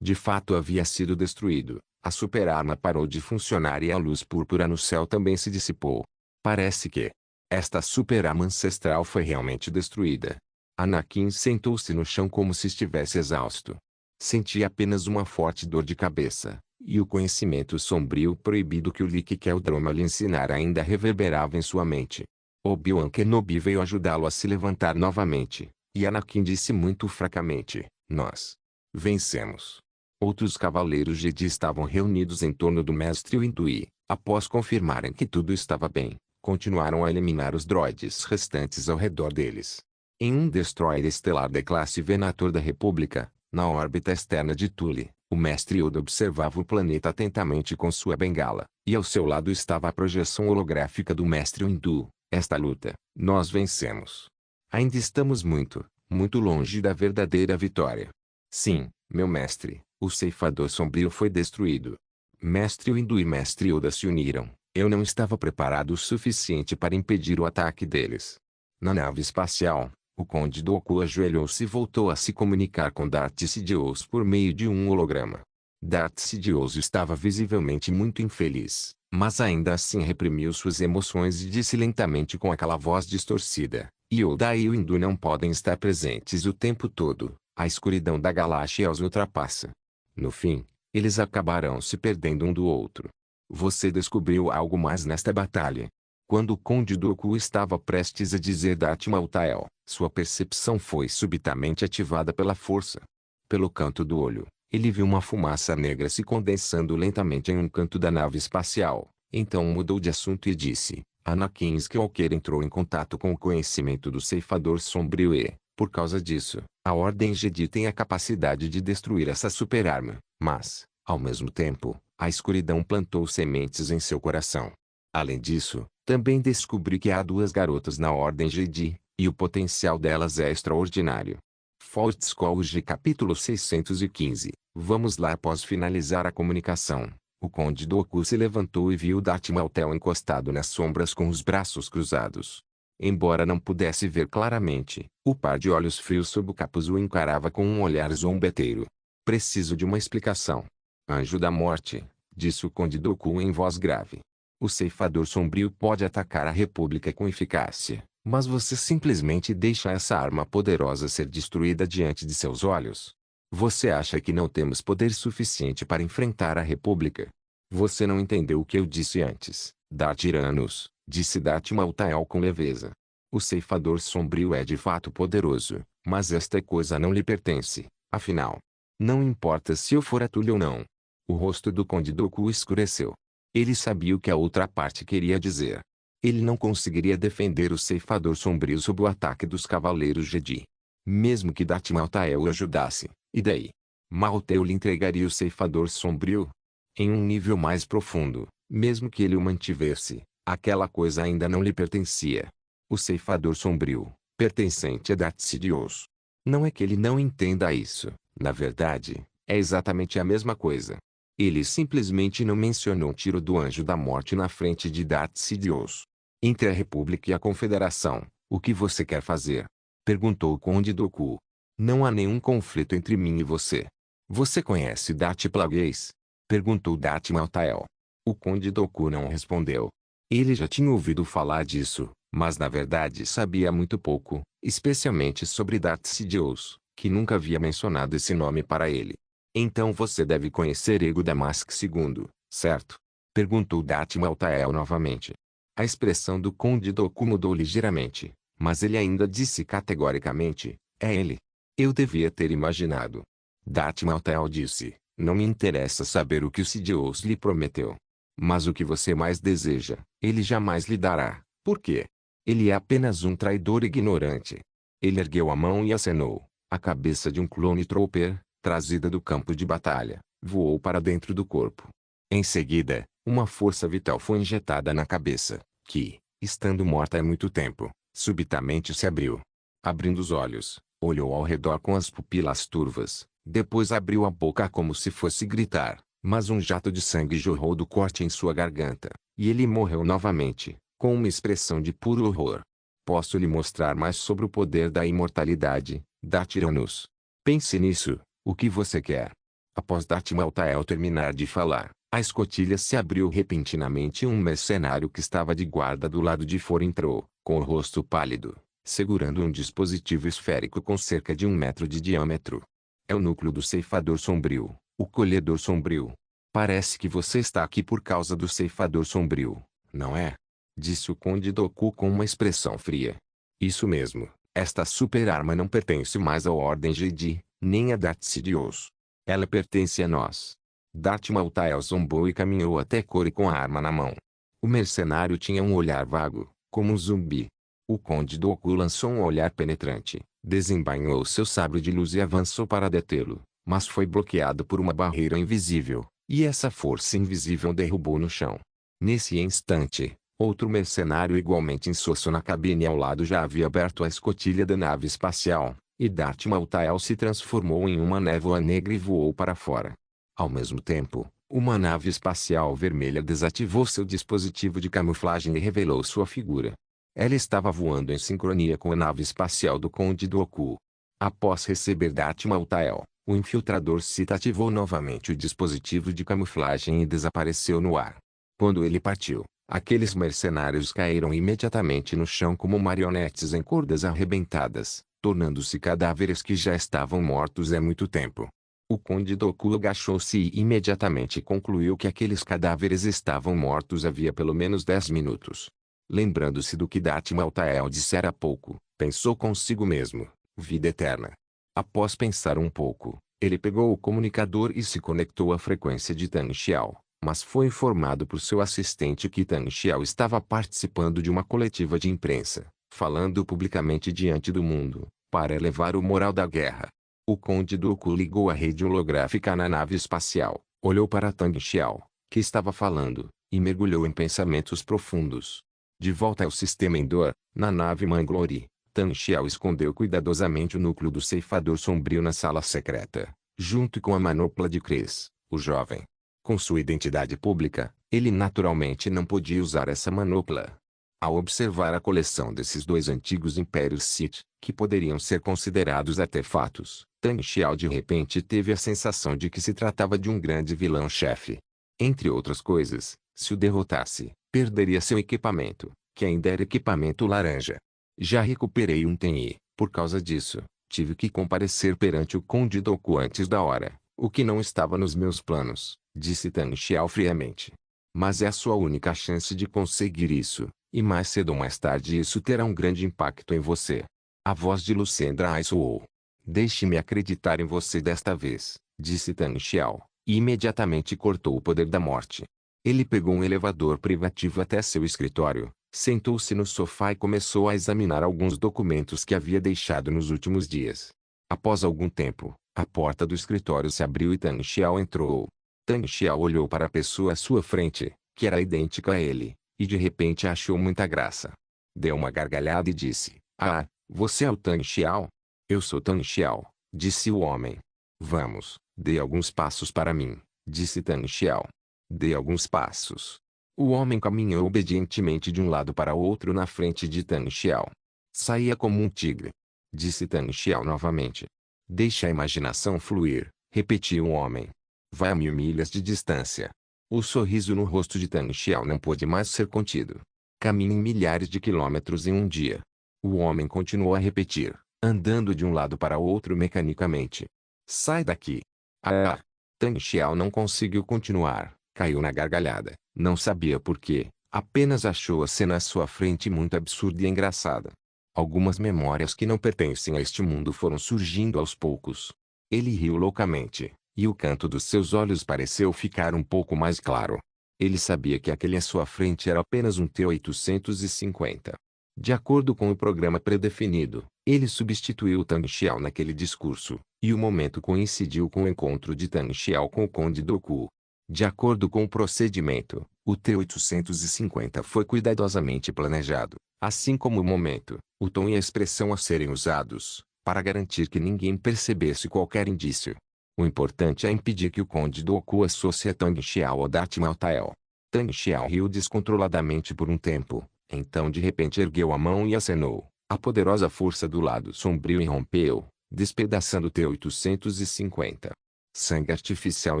de fato havia sido destruído. A super-arma parou de funcionar e a luz púrpura no céu também se dissipou. Parece que esta super-arma ancestral foi realmente destruída. Anakin sentou-se no chão como se estivesse exausto. Sentia apenas uma forte dor de cabeça, e o conhecimento sombrio proibido que o Lick Keldroma lhe ensinara ainda reverberava em sua mente. Obi-Wan Kenobi veio ajudá-lo a se levantar novamente, e Anakin disse muito fracamente: "Nós vencemos." Outros cavaleiros Jedi estavam reunidos em torno do mestre Windu e, após confirmarem que tudo estava bem, continuaram a eliminar os droides restantes ao redor deles. Em um destroyer estelar da classe Venator da República, na órbita externa de Tule, o mestre Yoda observava o planeta atentamente com sua bengala, e ao seu lado estava a projeção holográfica do mestre Windu. Esta luta, nós vencemos. Ainda estamos muito, muito longe da verdadeira vitória. Sim, meu mestre, o ceifador sombrio foi destruído. Mestre Windu e mestre Yoda se uniram. Eu não estava preparado o suficiente para impedir o ataque deles. Na nave espacial, o Conde Dooku ajoelhou-se e voltou a se comunicar com Darth Sidious por meio de um holograma. Darth Sidious estava visivelmente muito infeliz, mas ainda assim reprimiu suas emoções e disse lentamente com aquela voz distorcida: Yoda e Windu não podem estar presentes o tempo todo. A escuridão da galáxia os ultrapassa. No fim, eles acabarão se perdendo um do outro. Você descobriu algo mais nesta batalha. Quando o Conde Dooku estava prestes a dizer Darth Maltael, sua percepção foi subitamente ativada pela força. Pelo canto do olho, Ele viu uma fumaça negra se condensando lentamente em um canto da nave espacial. Então mudou de assunto e disse: Anakin Skywalker entrou em contato com o conhecimento do ceifador sombrio e, por causa disso, a Ordem Jedi tem a capacidade de destruir essa superarma. Mas, ao mesmo tempo, a escuridão plantou sementes em seu coração. Além disso, também descobri que há duas garotas na Ordem Jedi, e o potencial delas é extraordinário. Fault Scholarship capítulo 615. Vamos lá. Após finalizar a comunicação, o Conde Dooku se levantou e viu Darth Maltel encostado nas sombras com os braços cruzados. Embora não pudesse ver claramente, o par de olhos frios sob o capuz o encarava com um olhar zombeteiro. Preciso de uma explicação. Anjo da Morte, disse o Conde Dooku em voz grave. O ceifador sombrio pode atacar a República com eficácia, mas você simplesmente deixa essa arma poderosa ser destruída diante de seus olhos. Você acha que não temos poder suficiente para enfrentar a República? Você não entendeu o que eu disse antes, Darth Tyrannus, disse Darth Maltael com leveza. O ceifador sombrio é de fato poderoso, mas esta coisa não lhe pertence, afinal. Não importa se eu for atulho ou não. O rosto do Conde Dooku escureceu. Ele sabia o que a outra parte queria dizer. Ele não conseguiria defender o ceifador sombrio sob o ataque dos Cavaleiros Jedi. Mesmo que Darth Maltael o ajudasse, e daí? Maltael lhe entregaria o ceifador sombrio? Em um nível mais profundo, mesmo que ele o mantivesse, aquela coisa ainda não lhe pertencia. O ceifador sombrio, pertencente a Darth Sidious. Não é que ele não entenda isso, na verdade, é exatamente a mesma coisa. Ele simplesmente não mencionou o tiro do Anjo da Morte na frente de Darth Sidious. Entre a República e a Confederação, o que você quer fazer? Perguntou o Conde Dooku. Não há nenhum conflito entre mim e você. Você conhece Darth Plagueis? Perguntou Darth Maltael. O Conde Dooku não respondeu. Ele já tinha ouvido falar disso, mas na verdade sabia muito pouco, especialmente sobre Darth Sidious, que nunca havia mencionado esse nome para ele. Então você deve conhecer Ego Damask II, certo? Perguntou Darth Maltael novamente. A expressão do Conde Dooku mudou ligeiramente, mas ele ainda disse categoricamente, é ele. Eu devia ter imaginado. Darth Maltael disse, não me interessa saber o que o Sidious lhe prometeu. Mas o que você mais deseja, ele jamais lhe dará. Por quê? Ele é apenas um traidor ignorante. Ele ergueu a mão e acenou. A cabeça de um clone trooper, trazida do campo de batalha, voou para dentro do corpo. Em seguida, uma força vital foi injetada na cabeça, que, estando morta há muito tempo, subitamente se abriu. Abrindo os olhos, olhou ao redor com as pupilas turvas, depois abriu a boca como se fosse gritar, mas um jato de sangue jorrou do corte em sua garganta, e ele morreu novamente, com uma expressão de puro horror. Posso lhe mostrar mais sobre o poder da imortalidade, Darth Tyrannus. Pense nisso. O que você quer? Após Darth Maltael terminar de falar, a escotilha se abriu repentinamente e um mercenário que estava de guarda do lado de fora entrou, com o rosto pálido, segurando um dispositivo esférico com cerca de 1 metro de diâmetro. É o núcleo do ceifador sombrio, o colhedor sombrio. Parece que você está aqui por causa do ceifador sombrio, não é? Disse o Conde Dooku com uma expressão fria. Isso mesmo, esta super-arma não pertence mais à Ordem Jedi, nem a Darth Sidious. Ela pertence a nós. Darth Maltael zombou e caminhou até Corey com a arma na mão. O mercenário tinha um olhar vago, como um zumbi. O Conde Dooku lançou um olhar penetrante, desembainhou seu sabre de luz e avançou para detê-lo, mas foi bloqueado por uma barreira invisível, e essa força invisível derrubou no chão. Nesse instante, outro mercenário igualmente insosso na cabine ao lado já havia aberto a escotilha da nave espacial, e Darth Maltael se transformou em uma névoa negra e voou para fora. Ao mesmo tempo, uma nave espacial vermelha desativou seu dispositivo de camuflagem e revelou sua figura. Ela estava voando em sincronia com a nave espacial do Conde Dooku. Após receber Darth Maltael, o infiltrador Sith ativou novamente o dispositivo de camuflagem e desapareceu no ar. Quando ele partiu, aqueles mercenários caíram imediatamente no chão como marionetes em cordas arrebentadas, tornando-se cadáveres que já estavam mortos há muito tempo. O Conde Dooku agachou-se e imediatamente concluiu que aqueles cadáveres estavam mortos havia pelo menos 10 minutos. Lembrando-se do que Darth Maltael dissera há pouco, pensou consigo mesmo, vida eterna. Após pensar um pouco, Ele pegou o comunicador e se conectou à frequência de Tang Xiao, mas foi informado por seu assistente que Tang Xiao estava participando de uma coletiva de imprensa, falando publicamente diante do mundo, para elevar o moral da guerra. O Conde Dooku ligou a rede holográfica na nave espacial, olhou para Tang Xiao, que estava falando, e mergulhou em pensamentos profundos. De volta ao sistema Endor, na nave Manglore, Tang Xiao escondeu cuidadosamente o núcleo do ceifador sombrio na sala secreta, junto com a manopla de Kryze, o jovem. Com sua identidade pública, ele naturalmente não podia usar essa manopla. Ao observar a coleção desses dois antigos impérios Sith, que poderiam ser considerados artefatos, Tang Xiao de repente teve a sensação de que se tratava de um grande vilão-chefe. Entre outras coisas, se o derrotasse, perderia seu equipamento, que ainda era equipamento laranja. Já recuperei um Tenyi, por causa disso, tive que comparecer perante o Conde Dooku antes da hora, o que não estava nos meus planos, disse Tang Xiao friamente. Mas é a sua única chance de conseguir isso, e mais cedo ou mais tarde isso terá um grande impacto em você. A voz de Lucendra soou. Deixe-me acreditar em você desta vez, disse Tang Xiao, e imediatamente cortou o poder da morte. Ele pegou um elevador privativo até seu escritório, sentou-se no sofá e começou a examinar alguns documentos que havia deixado nos últimos dias. Após algum tempo, a porta do escritório se abriu e Tang Xiao entrou. Tang Xiao olhou para a pessoa à sua frente, que era idêntica a ele, e de repente achou muita graça. Deu uma gargalhada e disse: "Ah, você é o Tang Xiao?" "Eu sou Tang Xiao", disse o homem. "Vamos, dê alguns passos para mim", disse Tang Xiao. Dê alguns passos. O homem caminhou obedientemente de um lado para o outro na frente de Tang Xiao. "Saia como um tigre", disse Tang Xiao novamente. "Deixe a imaginação fluir", repetiu o homem. "Vai a 1000 milhas de distância." O sorriso no rosto de Tang Xiao não pôde mais ser contido. "Caminhe milhares de quilômetros em um dia." O homem continuou a repetir, andando de um lado para o outro mecanicamente. "Sai daqui." Ah! Tang Xiao não conseguiu continuar, caiu na gargalhada, não sabia por quê, apenas achou a cena à sua frente muito absurda e engraçada. Algumas memórias que não pertencem a este mundo foram surgindo aos poucos. Ele riu loucamente, e o canto dos seus olhos pareceu ficar um pouco mais claro. Ele sabia que aquele à sua frente era apenas um T-850. De acordo com o programa predefinido, ele substituiu Tang Xiao naquele discurso, e o momento coincidiu com o encontro de Tang Xiao com o Conde Dooku. De acordo com o procedimento, o T-850 foi cuidadosamente planejado, assim como o momento, o tom e a expressão a serem usados, para garantir que ninguém percebesse qualquer indício. O importante é impedir que o Conde Dooku associe Tang Xiao ao Darth Maltael. Tang Xiao riu descontroladamente por um tempo, então de repente ergueu a mão e acenou. A poderosa força do lado sombrio irrompeu, despedaçando o T-850. Sangue artificial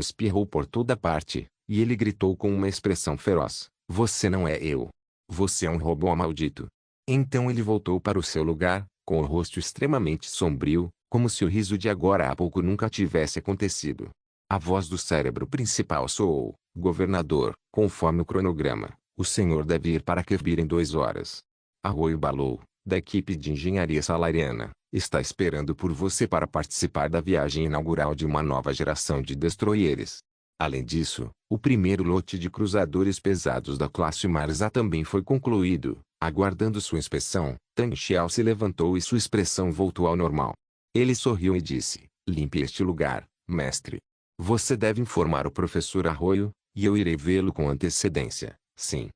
espirrou por toda parte, e ele gritou com uma expressão feroz: "Você não é eu. Você é um robô maldito." Então ele voltou para o seu lugar, com o rosto extremamente sombrio, como se o riso de agora há pouco nunca tivesse acontecido. A voz do cérebro principal soou: "Governador, conforme o cronograma, o senhor deve ir para Kevir em 2 horas. Arroio Balou, da equipe de engenharia salariana, está esperando por você para participar da viagem inaugural de uma nova geração de destroyers." Além disso, o primeiro lote de cruzadores pesados da classe Marza também foi concluído. Aguardando sua inspeção, Tang Xiao se levantou e sua expressão voltou ao normal. Ele sorriu e disse: "Limpe este lugar, mestre. Você deve informar o professor Arroio, e eu irei vê-lo com antecedência." "Sim."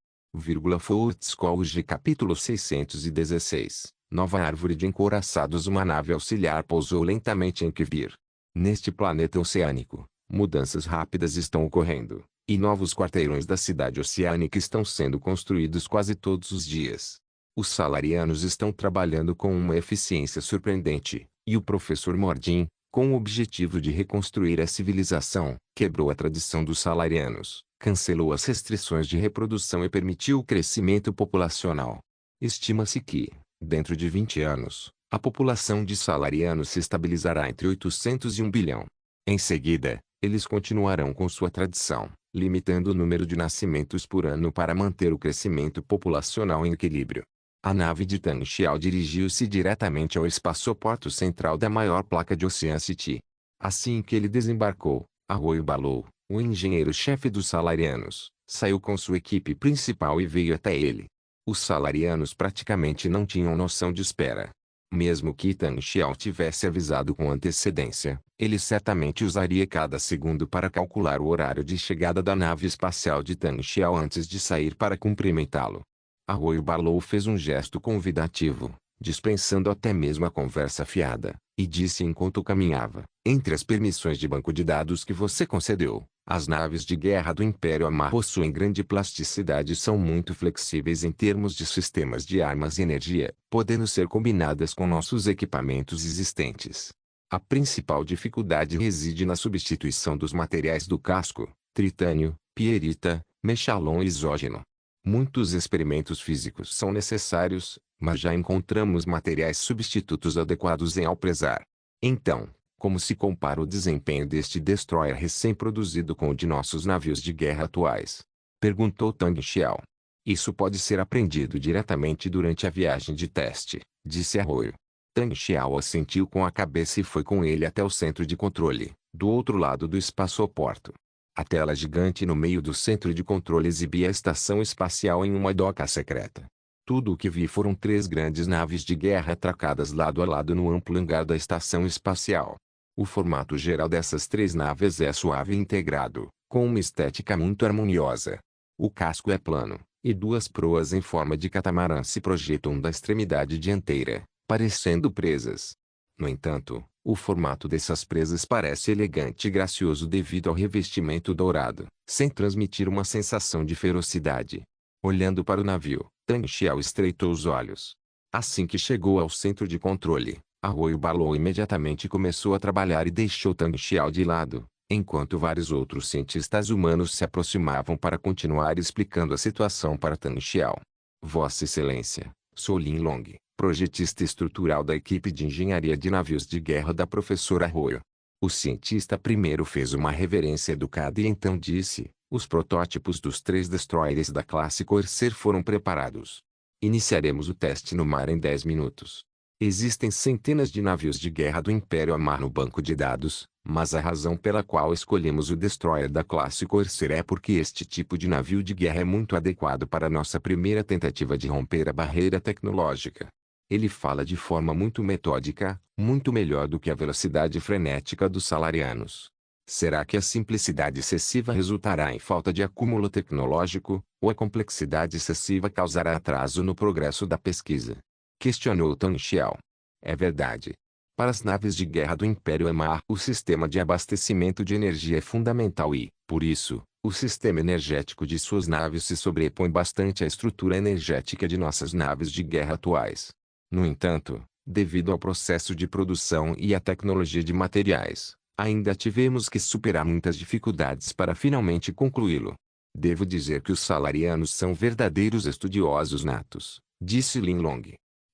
Foutscouge capítulo 616. Nova árvore de encouraçados. Uma nave auxiliar pousou lentamente em Kevir. Neste planeta oceânico, mudanças rápidas estão ocorrendo, e novos quarteirões da cidade oceânica estão sendo construídos quase todos os dias. Os salarianos estão trabalhando com uma eficiência surpreendente, e o professor Mordin, com o objetivo de reconstruir a civilização, quebrou a tradição dos salarianos, cancelou as restrições de reprodução e permitiu o crescimento populacional. Estima-se que, dentro de 20 anos, a população de salarianos se estabilizará entre 800 e 1 bilhão. Em seguida, eles continuarão com sua tradição, limitando o número de nascimentos por ano para manter o crescimento populacional em equilíbrio. A nave de Tang Xiao dirigiu-se diretamente ao espaçoporto central da maior placa de Ocean City. Assim que ele desembarcou, Arroio Balou, o engenheiro-chefe dos Salarianos, saiu com sua equipe principal e veio até ele. Os Salarianos praticamente não tinham noção de espera. Mesmo que Tang Xiao tivesse avisado com antecedência, ele certamente usaria cada segundo para calcular o horário de chegada da nave espacial de Tang Xiao antes de sair para cumprimentá-lo. Arroio Balou fez um gesto convidativo, dispensando até mesmo a conversa fiada, e disse enquanto caminhava: entre as permissões de banco de dados que você concedeu, as naves de guerra do Império Amar possuem grande plasticidade e são muito flexíveis em termos de sistemas de armas e energia, podendo ser combinadas com nossos equipamentos existentes. A principal dificuldade reside na substituição dos materiais do casco: tritânio, pierita, mechalon e isógeno. Muitos experimentos físicos são necessários, mas já encontramos materiais substitutos adequados em Alprezar. Então, como se compara o desempenho deste destroyer recém-produzido com o de nossos navios de guerra atuais? Perguntou Tang Xiao. Isso pode ser aprendido diretamente durante a viagem de teste, disse Arroio. Tang Xiao assentiu com a cabeça e foi com ele até o centro de controle, do outro lado do espaçoporto. A tela gigante no meio do centro de controle exibia a estação espacial em uma doca secreta. Tudo o que vi foram 3 grandes naves de guerra atracadas lado a lado no amplo hangar da estação espacial. O formato geral dessas 3 naves é suave e integrado, com uma estética muito harmoniosa. O casco é plano, e 2 proas em forma de catamarã se projetam da extremidade dianteira, parecendo presas. No entanto, o formato dessas presas parece elegante e gracioso devido ao revestimento dourado, sem transmitir uma sensação de ferocidade. Olhando para o navio, Tang Xiao estreitou os olhos. Assim que chegou ao centro de controle, Arroio Balou imediatamente começou a trabalhar e deixou Tang Xiao de lado, enquanto vários outros cientistas humanos se aproximavam para continuar explicando a situação para Tang Xiao. Vossa Excelência, sou Lin Long, projetista estrutural da equipe de engenharia de navios de guerra da professora Arroio. O cientista primeiro fez uma reverência educada e então disse: os protótipos dos 3 destroyers da classe Corsair foram preparados. Iniciaremos o teste no mar em 10 minutos. Existem centenas de navios de guerra do Império Amar no banco de dados, mas a razão pela qual escolhemos o destroyer da classe Corsair é porque este tipo de navio de guerra é muito adequado para nossa primeira tentativa de romper a barreira tecnológica. Ele fala de forma muito metódica, muito melhor do que a velocidade frenética dos Salarianos. Será que a simplicidade excessiva resultará em falta de acúmulo tecnológico, ou a complexidade excessiva causará atraso no progresso da pesquisa? Questionou Tang Xiao. É verdade. Para as naves de guerra do Império Amar, o sistema de abastecimento de energia é fundamental e, por isso, o sistema energético de suas naves se sobrepõe bastante à estrutura energética de nossas naves de guerra atuais. No entanto, devido ao processo de produção e à tecnologia de materiais, ainda tivemos que superar muitas dificuldades para finalmente concluí-lo. Devo dizer que os Salarianos são verdadeiros estudiosos natos, disse Lin Long.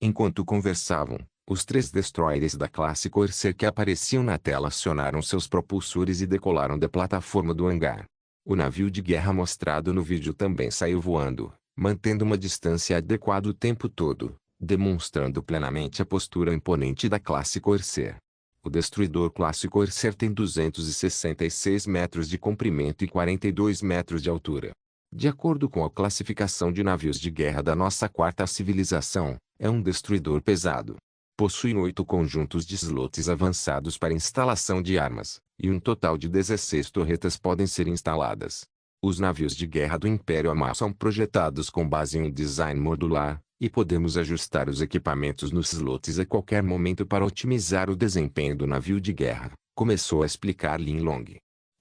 Enquanto conversavam, os 3 destroyers da classe Corsair que apareciam na tela acionaram seus propulsores e decolaram da plataforma do hangar. O navio de guerra mostrado no vídeo também saiu voando, mantendo uma distância adequada o tempo todo, demonstrando plenamente a postura imponente da classe Corsair. O destruidor classe Corsair tem 266 metros de comprimento e 42 metros de altura. De acordo com a classificação de navios de guerra da nossa 4ª civilização, é um destruidor pesado. Possui 8 conjuntos de slots avançados para instalação de armas, e um total de 16 torretas podem ser instaladas. Os navios de guerra do Império Amar são projetados com base em um design modular, e podemos ajustar os equipamentos nos slots a qualquer momento para otimizar o desempenho do navio de guerra, começou a explicar Lin Long.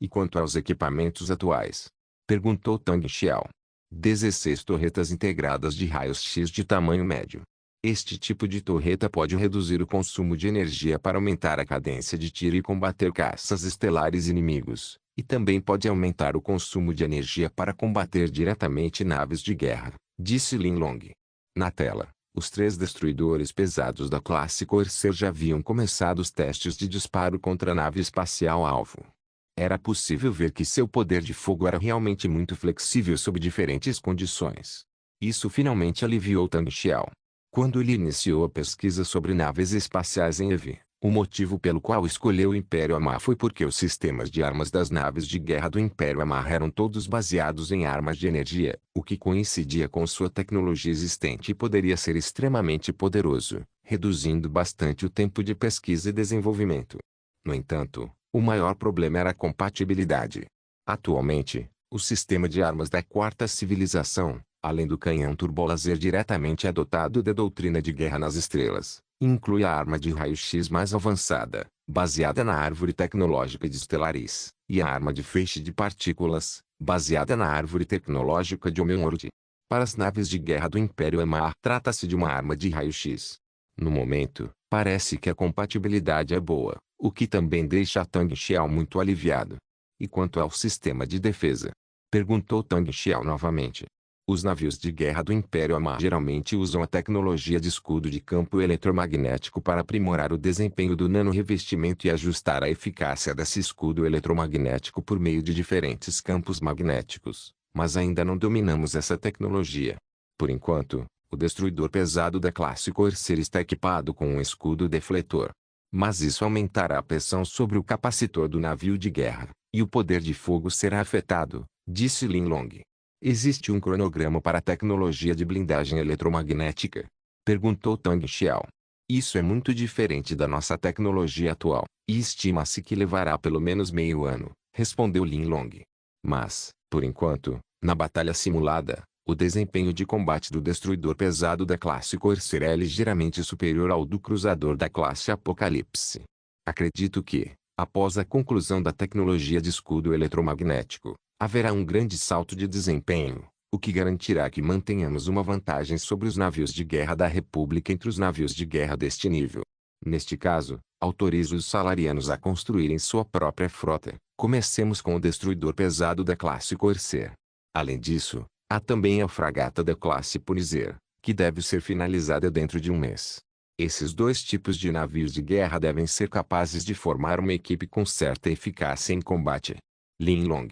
E quanto aos equipamentos atuais? Perguntou Tang Xiao. 16 torretas integradas de raios X de tamanho médio. Este tipo de torreta pode reduzir o consumo de energia para aumentar a cadência de tiro e combater caças estelares inimigos, e também pode aumentar o consumo de energia para combater diretamente naves de guerra, disse Lin Long. Na tela, os 3 destruidores pesados da classe Corsair já haviam começado os testes de disparo contra a nave espacial alvo. Era possível ver que seu poder de fogo era realmente muito flexível sob diferentes condições. Isso finalmente aliviou Tang Xiao. Quando ele iniciou a pesquisa sobre naves espaciais em EVE, O motivo pelo qual escolheu o Império Amar foi porque os sistemas de armas das naves de guerra do Império Amar eram todos baseados em armas de energia, o que coincidia com sua tecnologia existente e poderia ser extremamente poderoso, reduzindo bastante o tempo de pesquisa e desenvolvimento. No entanto, o maior problema era a compatibilidade. Atualmente, o sistema de armas da Quarta Civilização, além do canhão turbolaser diretamente adotado da doutrina de guerra nas estrelas, inclui a arma de raio-x mais avançada, baseada na árvore tecnológica de Stellaris, e a arma de feixe de partículas, baseada na árvore tecnológica de Homeworld. Para as naves de guerra do Império Amar, trata-se de uma arma de raio-x. No momento, parece que a compatibilidade é boa, o que também deixa Tang Xiao muito aliviado. E quanto ao sistema de defesa? Perguntou Tang Xiao novamente. Os navios de guerra do Império Amar geralmente usam a tecnologia de escudo de campo eletromagnético para aprimorar o desempenho do nano-revestimento e ajustar a eficácia desse escudo eletromagnético por meio de diferentes campos magnéticos, mas ainda não dominamos essa tecnologia. Por enquanto, o destruidor pesado da classe Corsair está equipado com um escudo defletor. Mas isso aumentará a pressão sobre o capacitor do navio de guerra, e o poder de fogo será afetado, disse Lin Long. Existe um cronograma para a tecnologia de blindagem eletromagnética? Perguntou Tang Xiao. Isso é muito diferente da nossa tecnologia atual, e estima-se que levará pelo menos meio ano, respondeu Lin Long. Mas, por enquanto, na batalha simulada, o desempenho de combate do destruidor pesado da classe Corsair é ligeiramente superior ao do cruzador da classe Apocalipse. Acredito que, após a conclusão da tecnologia de escudo eletromagnético, haverá um grande salto de desempenho, o que garantirá que mantenhamos uma vantagem sobre os navios de guerra da República entre os navios de guerra deste nível. Neste caso, autorizo os salarianos a construírem sua própria frota. Comecemos com o destruidor pesado da classe Corsair. Além disso, há também a fragata da classe Punisher, que deve ser finalizada dentro de um mês. Esses dois tipos de navios de guerra devem ser capazes de formar uma equipe com certa eficácia em combate. Lin Long.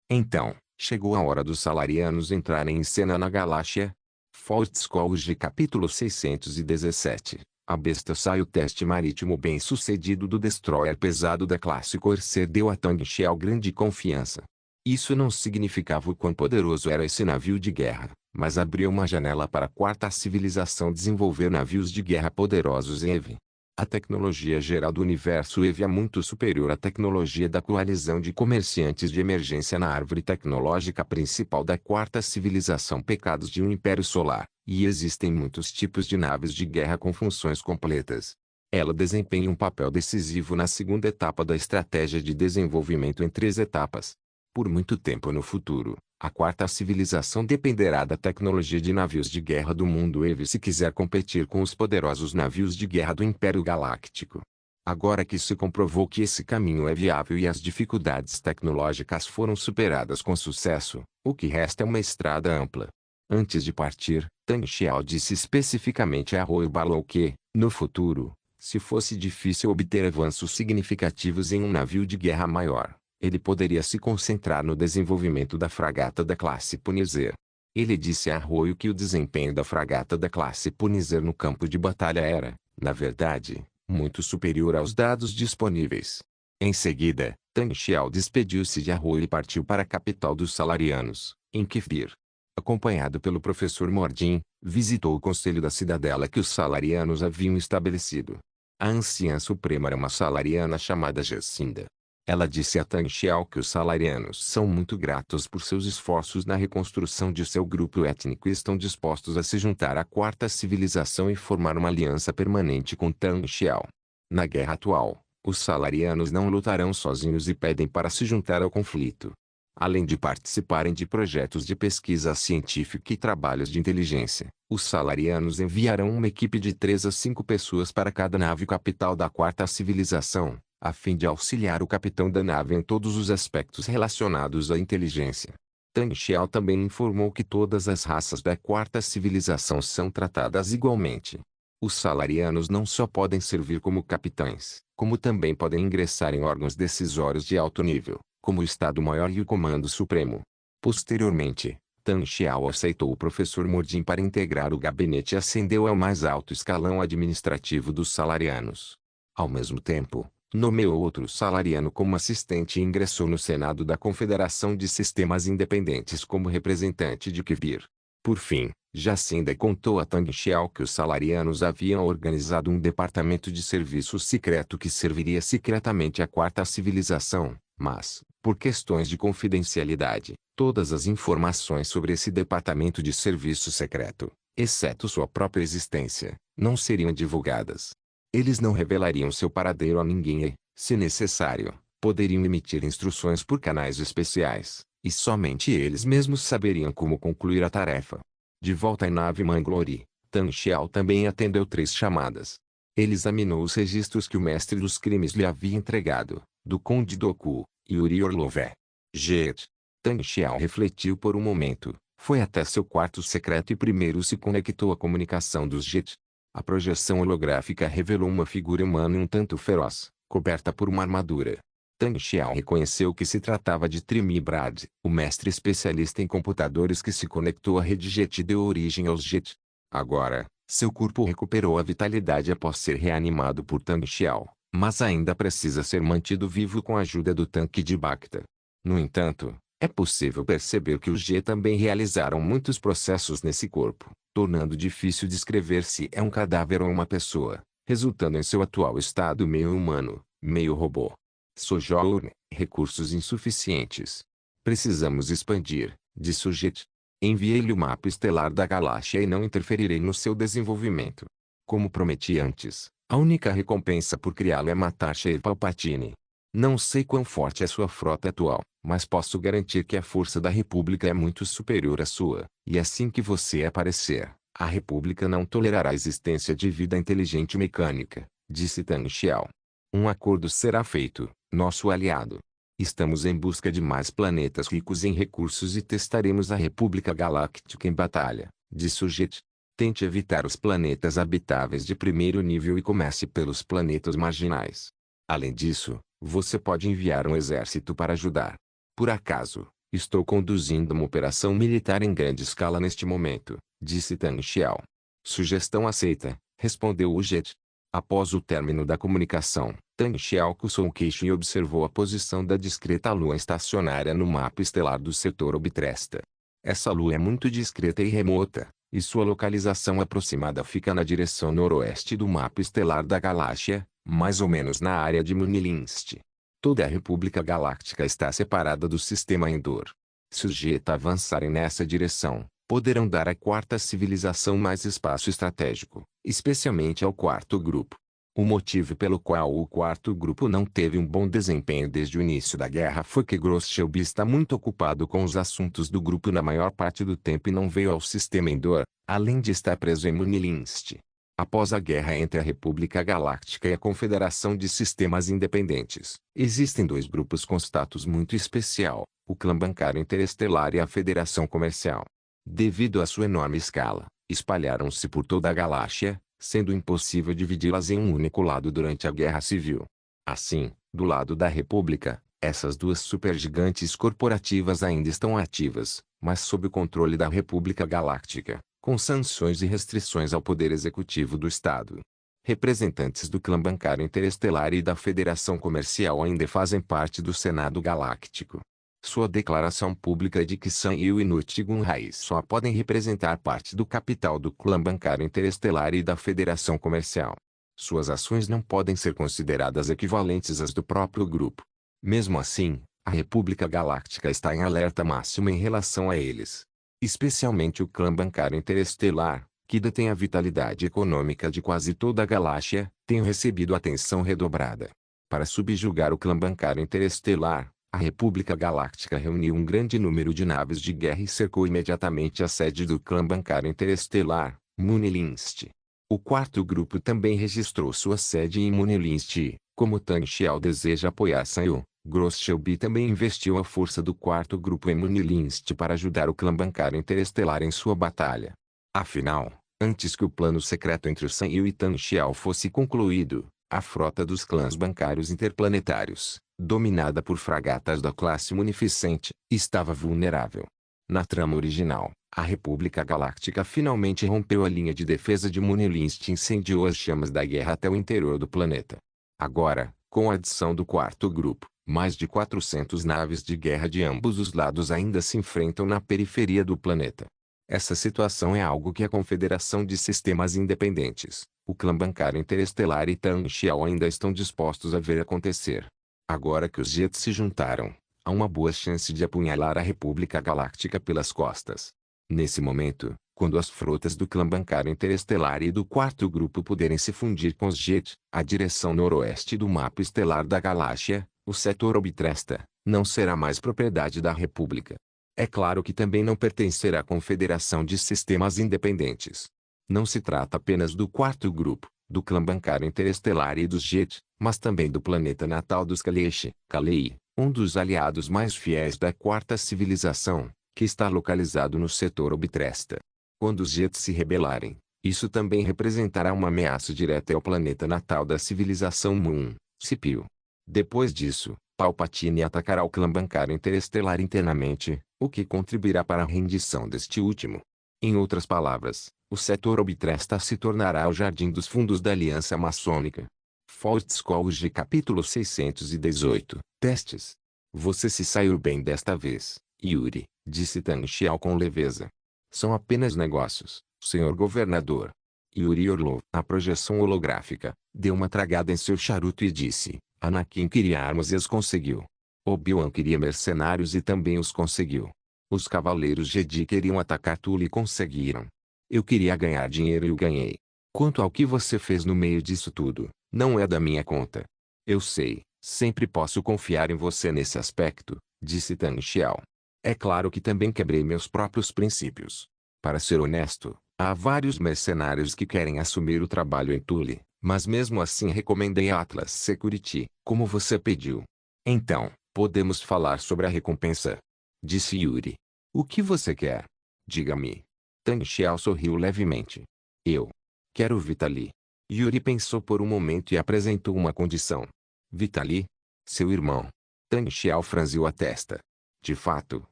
Então, chegou a hora dos salarianos entrarem em cena na galáxia? Fault Scourge capítulo 617. A besta sai. O teste marítimo bem-sucedido do destroyer pesado da classe Corsair deu a Tang Xiao grande confiança. Isso não significava o quão poderoso era esse navio de guerra, mas abriu uma janela para a quarta civilização desenvolver navios de guerra poderosos em EVE. A tecnologia geral do universo EVE é muito superior à tecnologia da coalizão de comerciantes de emergência na árvore tecnológica principal da quarta civilização Pecados de um Império Solar, e existem muitos tipos de naves de guerra com funções completas. Ela desempenha um papel decisivo na segunda etapa da estratégia de desenvolvimento em 3 etapas. Por muito tempo no futuro, a quarta civilização dependerá da tecnologia de navios de guerra do mundo EVE se quiser competir com os poderosos navios de guerra do Império Galáctico. Agora que se comprovou que esse caminho é viável e as dificuldades tecnológicas foram superadas com sucesso, o que resta é uma estrada ampla. Antes de partir, Tang Xiao disse especificamente a Roy Barlow que, no futuro, se fosse difícil obter avanços significativos em um navio de guerra maior, ele poderia se concentrar no desenvolvimento da fragata da classe Punisher. Ele disse a Arroio que o desempenho da fragata da classe Punisher no campo de batalha era, na verdade, muito superior aos dados disponíveis. Em seguida, Tang Xiao despediu-se de Arroio e partiu para a capital dos salarianos, em Kefir. Acompanhado pelo professor Mordin, visitou o conselho da cidadela que os salarianos haviam estabelecido. A anciã suprema era uma salariana chamada Jacinda. Ela disse a Tang Xiao que os salarianos são muito gratos por seus esforços na reconstrução de seu grupo étnico e estão dispostos a se juntar à quarta civilização e formar uma aliança permanente com Tang Xiao. Na guerra atual, os salarianos não lutarão sozinhos e pedem para se juntar ao conflito. Além de participarem de projetos de pesquisa científica e trabalhos de inteligência, os salarianos enviarão uma equipe de 3 a 5 pessoas para cada nave capital da quarta civilização, a fim de auxiliar o capitão da nave em todos os aspectos relacionados à inteligência. Tang Xiao também informou que todas as raças da quarta civilização são tratadas igualmente. Os salarianos não só podem servir como capitães, como também podem ingressar em órgãos decisórios de alto nível, como o Estado-Maior e o Comando Supremo. Posteriormente, Tang Xiao aceitou o professor Mordin para integrar o gabinete e ascendeu ao mais alto escalão administrativo dos salarianos. Ao mesmo tempo, nomeou outro Salariano como assistente e ingressou no Senado da Confederação de Sistemas Independentes como representante de Kivir. Por fim, Jacinda contou a Tang Xiao que os Salarianos haviam organizado um departamento de serviço secreto que serviria secretamente à Quarta Civilização, mas, por questões de confidencialidade, todas as informações sobre esse departamento de serviço secreto, exceto sua própria existência, não seriam divulgadas. Eles não revelariam seu paradeiro a ninguém e, se necessário, poderiam emitir instruções por canais especiais, e somente eles mesmos saberiam como concluir a tarefa. De volta à nave Manglore, Tang Xiao também atendeu 3 chamadas. Ele examinou os registros que o mestre dos crimes lhe havia entregado, do Conde Doku, Yuri Orlové. Jet. Tang Xiao refletiu por um momento, foi até seu quarto secreto e primeiro se conectou à comunicação dos Jet. A projeção holográfica revelou uma figura humana um tanto feroz, coberta por uma armadura. Tang Xiao reconheceu que se tratava de Trimi Brad, o mestre especialista em computadores que se conectou à rede Jet e deu origem aos Jet. Agora, seu corpo recuperou a vitalidade após ser reanimado por Tang Xiao, mas ainda precisa ser mantido vivo com a ajuda do tanque de Bacta. No entanto, é possível perceber que os G também realizaram muitos processos nesse corpo, tornando difícil descrever se é um cadáver ou uma pessoa, resultando em seu atual estado meio humano, meio robô. Sojourner, recursos insuficientes. Precisamos expandir, disse o Jet. Enviei-lhe o mapa estelar da galáxia e não interferirei no seu desenvolvimento. Como prometi antes, a única recompensa por criá-lo é matar Sheev Palpatine. Não sei quão forte é sua frota atual, mas posso garantir que a força da República é muito superior à sua, e assim que você aparecer, a República não tolerará a existência de vida inteligente mecânica, disse Tang Xiao. Um acordo será feito, nosso aliado. Estamos em busca de mais planetas ricos em recursos e testaremos a República Galáctica em batalha, disse o Jet. Tente evitar os planetas habitáveis de primeiro nível e comece pelos planetas marginais. Além disso, você pode enviar um exército para ajudar. Por acaso, estou conduzindo uma operação militar em grande escala neste momento, disse Tang Xiao. Sugestão aceita, respondeu o Jet. Após o término da comunicação, Tang Xiao coçou o queixo e observou a posição da discreta lua estacionária no mapa estelar do setor Obtresta. Essa lua é muito discreta e remota, e sua localização aproximada fica na direção noroeste do mapa estelar da galáxia, mais ou menos na área de Munilinst. Toda a República Galáctica está separada do sistema Endor. Se os Geta avançarem nessa direção, poderão dar à quarta civilização mais espaço estratégico, especialmente ao quarto grupo. O motivo pelo qual o quarto grupo não teve um bom desempenho desde o início da guerra foi que Gross Shelby está muito ocupado com os assuntos do grupo na maior parte do tempo e não veio ao sistema Endor, além de estar preso em Munilinst. Após a guerra entre a República Galáctica e a Confederação de Sistemas Independentes, existem 2 grupos com status muito especial, o Clã Bancário Interestelar e a Federação Comercial. Devido à sua enorme escala, espalharam-se por toda a galáxia, sendo impossível dividi-las em um único lado durante a Guerra Civil. Assim, do lado da República, essas 2 supergigantes corporativas ainda estão ativas, mas sob o controle da República Galáctica, com sanções e restrições ao poder executivo do Estado. Representantes do Clã Bancário Interestelar e da Federação Comercial ainda fazem parte do Senado Galáctico. Sua declaração pública é de que Sun Yu e Nutigun Raiz só podem representar parte do capital do Clã Bancário Interestelar e da Federação Comercial. Suas ações não podem ser consideradas equivalentes às do próprio grupo. Mesmo assim, a República Galáctica está em alerta máximo em relação a eles. Especialmente o Clã Bancário Interestelar, que detém a vitalidade econômica de quase toda a galáxia, tem recebido atenção redobrada. Para subjugar o Clã Bancário Interestelar, a República Galáctica reuniu um grande número de naves de guerra e cercou imediatamente a sede do Clã Bancário Interestelar, Munilinst. O quarto grupo também registrou sua sede em Munilinst e, como Tang Xiao deseja apoiar Sanyu, Gross Shelby também investiu a força do quarto grupo em Munilinst para ajudar o Clã Bancário Interestelar em sua batalha. Afinal, antes que o plano secreto entre Sanyu e Tang Xiao fosse concluído, a frota dos clãs bancários interplanetários, dominada por fragatas da classe Munificente, estava vulnerável. Na trama original, a República Galáctica finalmente rompeu a linha de defesa de Munilinst e incendiou as chamas da guerra até o interior do planeta. Agora, com a adição do quarto grupo, mais de 400 naves de guerra de ambos os lados ainda se enfrentam na periferia do planeta. Essa situação é algo que a Confederação de Sistemas Independentes, o Clã Bancário Interestelar e Tan Xiao ainda estão dispostos a ver acontecer. Agora que os Jets se juntaram, há uma boa chance de apunhalar a República Galáctica pelas costas. Nesse momento, quando as frotas do Clã Bancário Interestelar e do quarto grupo puderem se fundir com os Jet, a direção noroeste do mapa estelar da galáxia, o setor Obtresta, não será mais propriedade da República. É claro que também não pertencerá à Confederação de Sistemas Independentes. Não se trata apenas do quarto grupo, do Clã Bancário Interestelar e dos Jet, mas também do planeta natal dos Kaleesh, Kalei, um dos aliados mais fiéis da quarta civilização, que está localizado no setor Obtresta. Quando os Jets se rebelarem, isso também representará uma ameaça direta ao planeta natal da civilização Moon, Scipio. Depois disso, Palpatine atacará o Clã Bancário Interestelar internamente, o que contribuirá para a rendição deste último. Em outras palavras, o setor Obtresta se tornará o jardim dos fundos da Aliança Maçônica. Faust Scholes capítulo 618, Testes. Você se saiu bem desta vez, Yuri, disse Tan Xiao com leveza. São apenas negócios, senhor governador. Yuri Orlov, a projeção holográfica, deu uma tragada em seu charuto e disse, Anakin queria armas e as conseguiu. Obi-Wan queria mercenários e também os conseguiu. Os cavaleiros Jedi queriam atacar Tula e conseguiram. Eu queria ganhar dinheiro e o ganhei. Quanto ao que você fez no meio disso tudo, não é da minha conta. Eu sei, sempre posso confiar em você nesse aspecto, disse Tan Xiao. É claro que também quebrei meus próprios princípios. Para ser honesto, há vários mercenários que querem assumir o trabalho em Tule, mas mesmo assim recomendei a Atlas Security, como você pediu. Então, podemos falar sobre a recompensa, disse Yuri. O que você quer? Diga-me. Tan Xiao sorriu levemente. Eu quero Vitali. Yuri pensou por um momento e apresentou uma condição. Vitali? Seu irmão. Tan Xiao franziu a testa. De fato,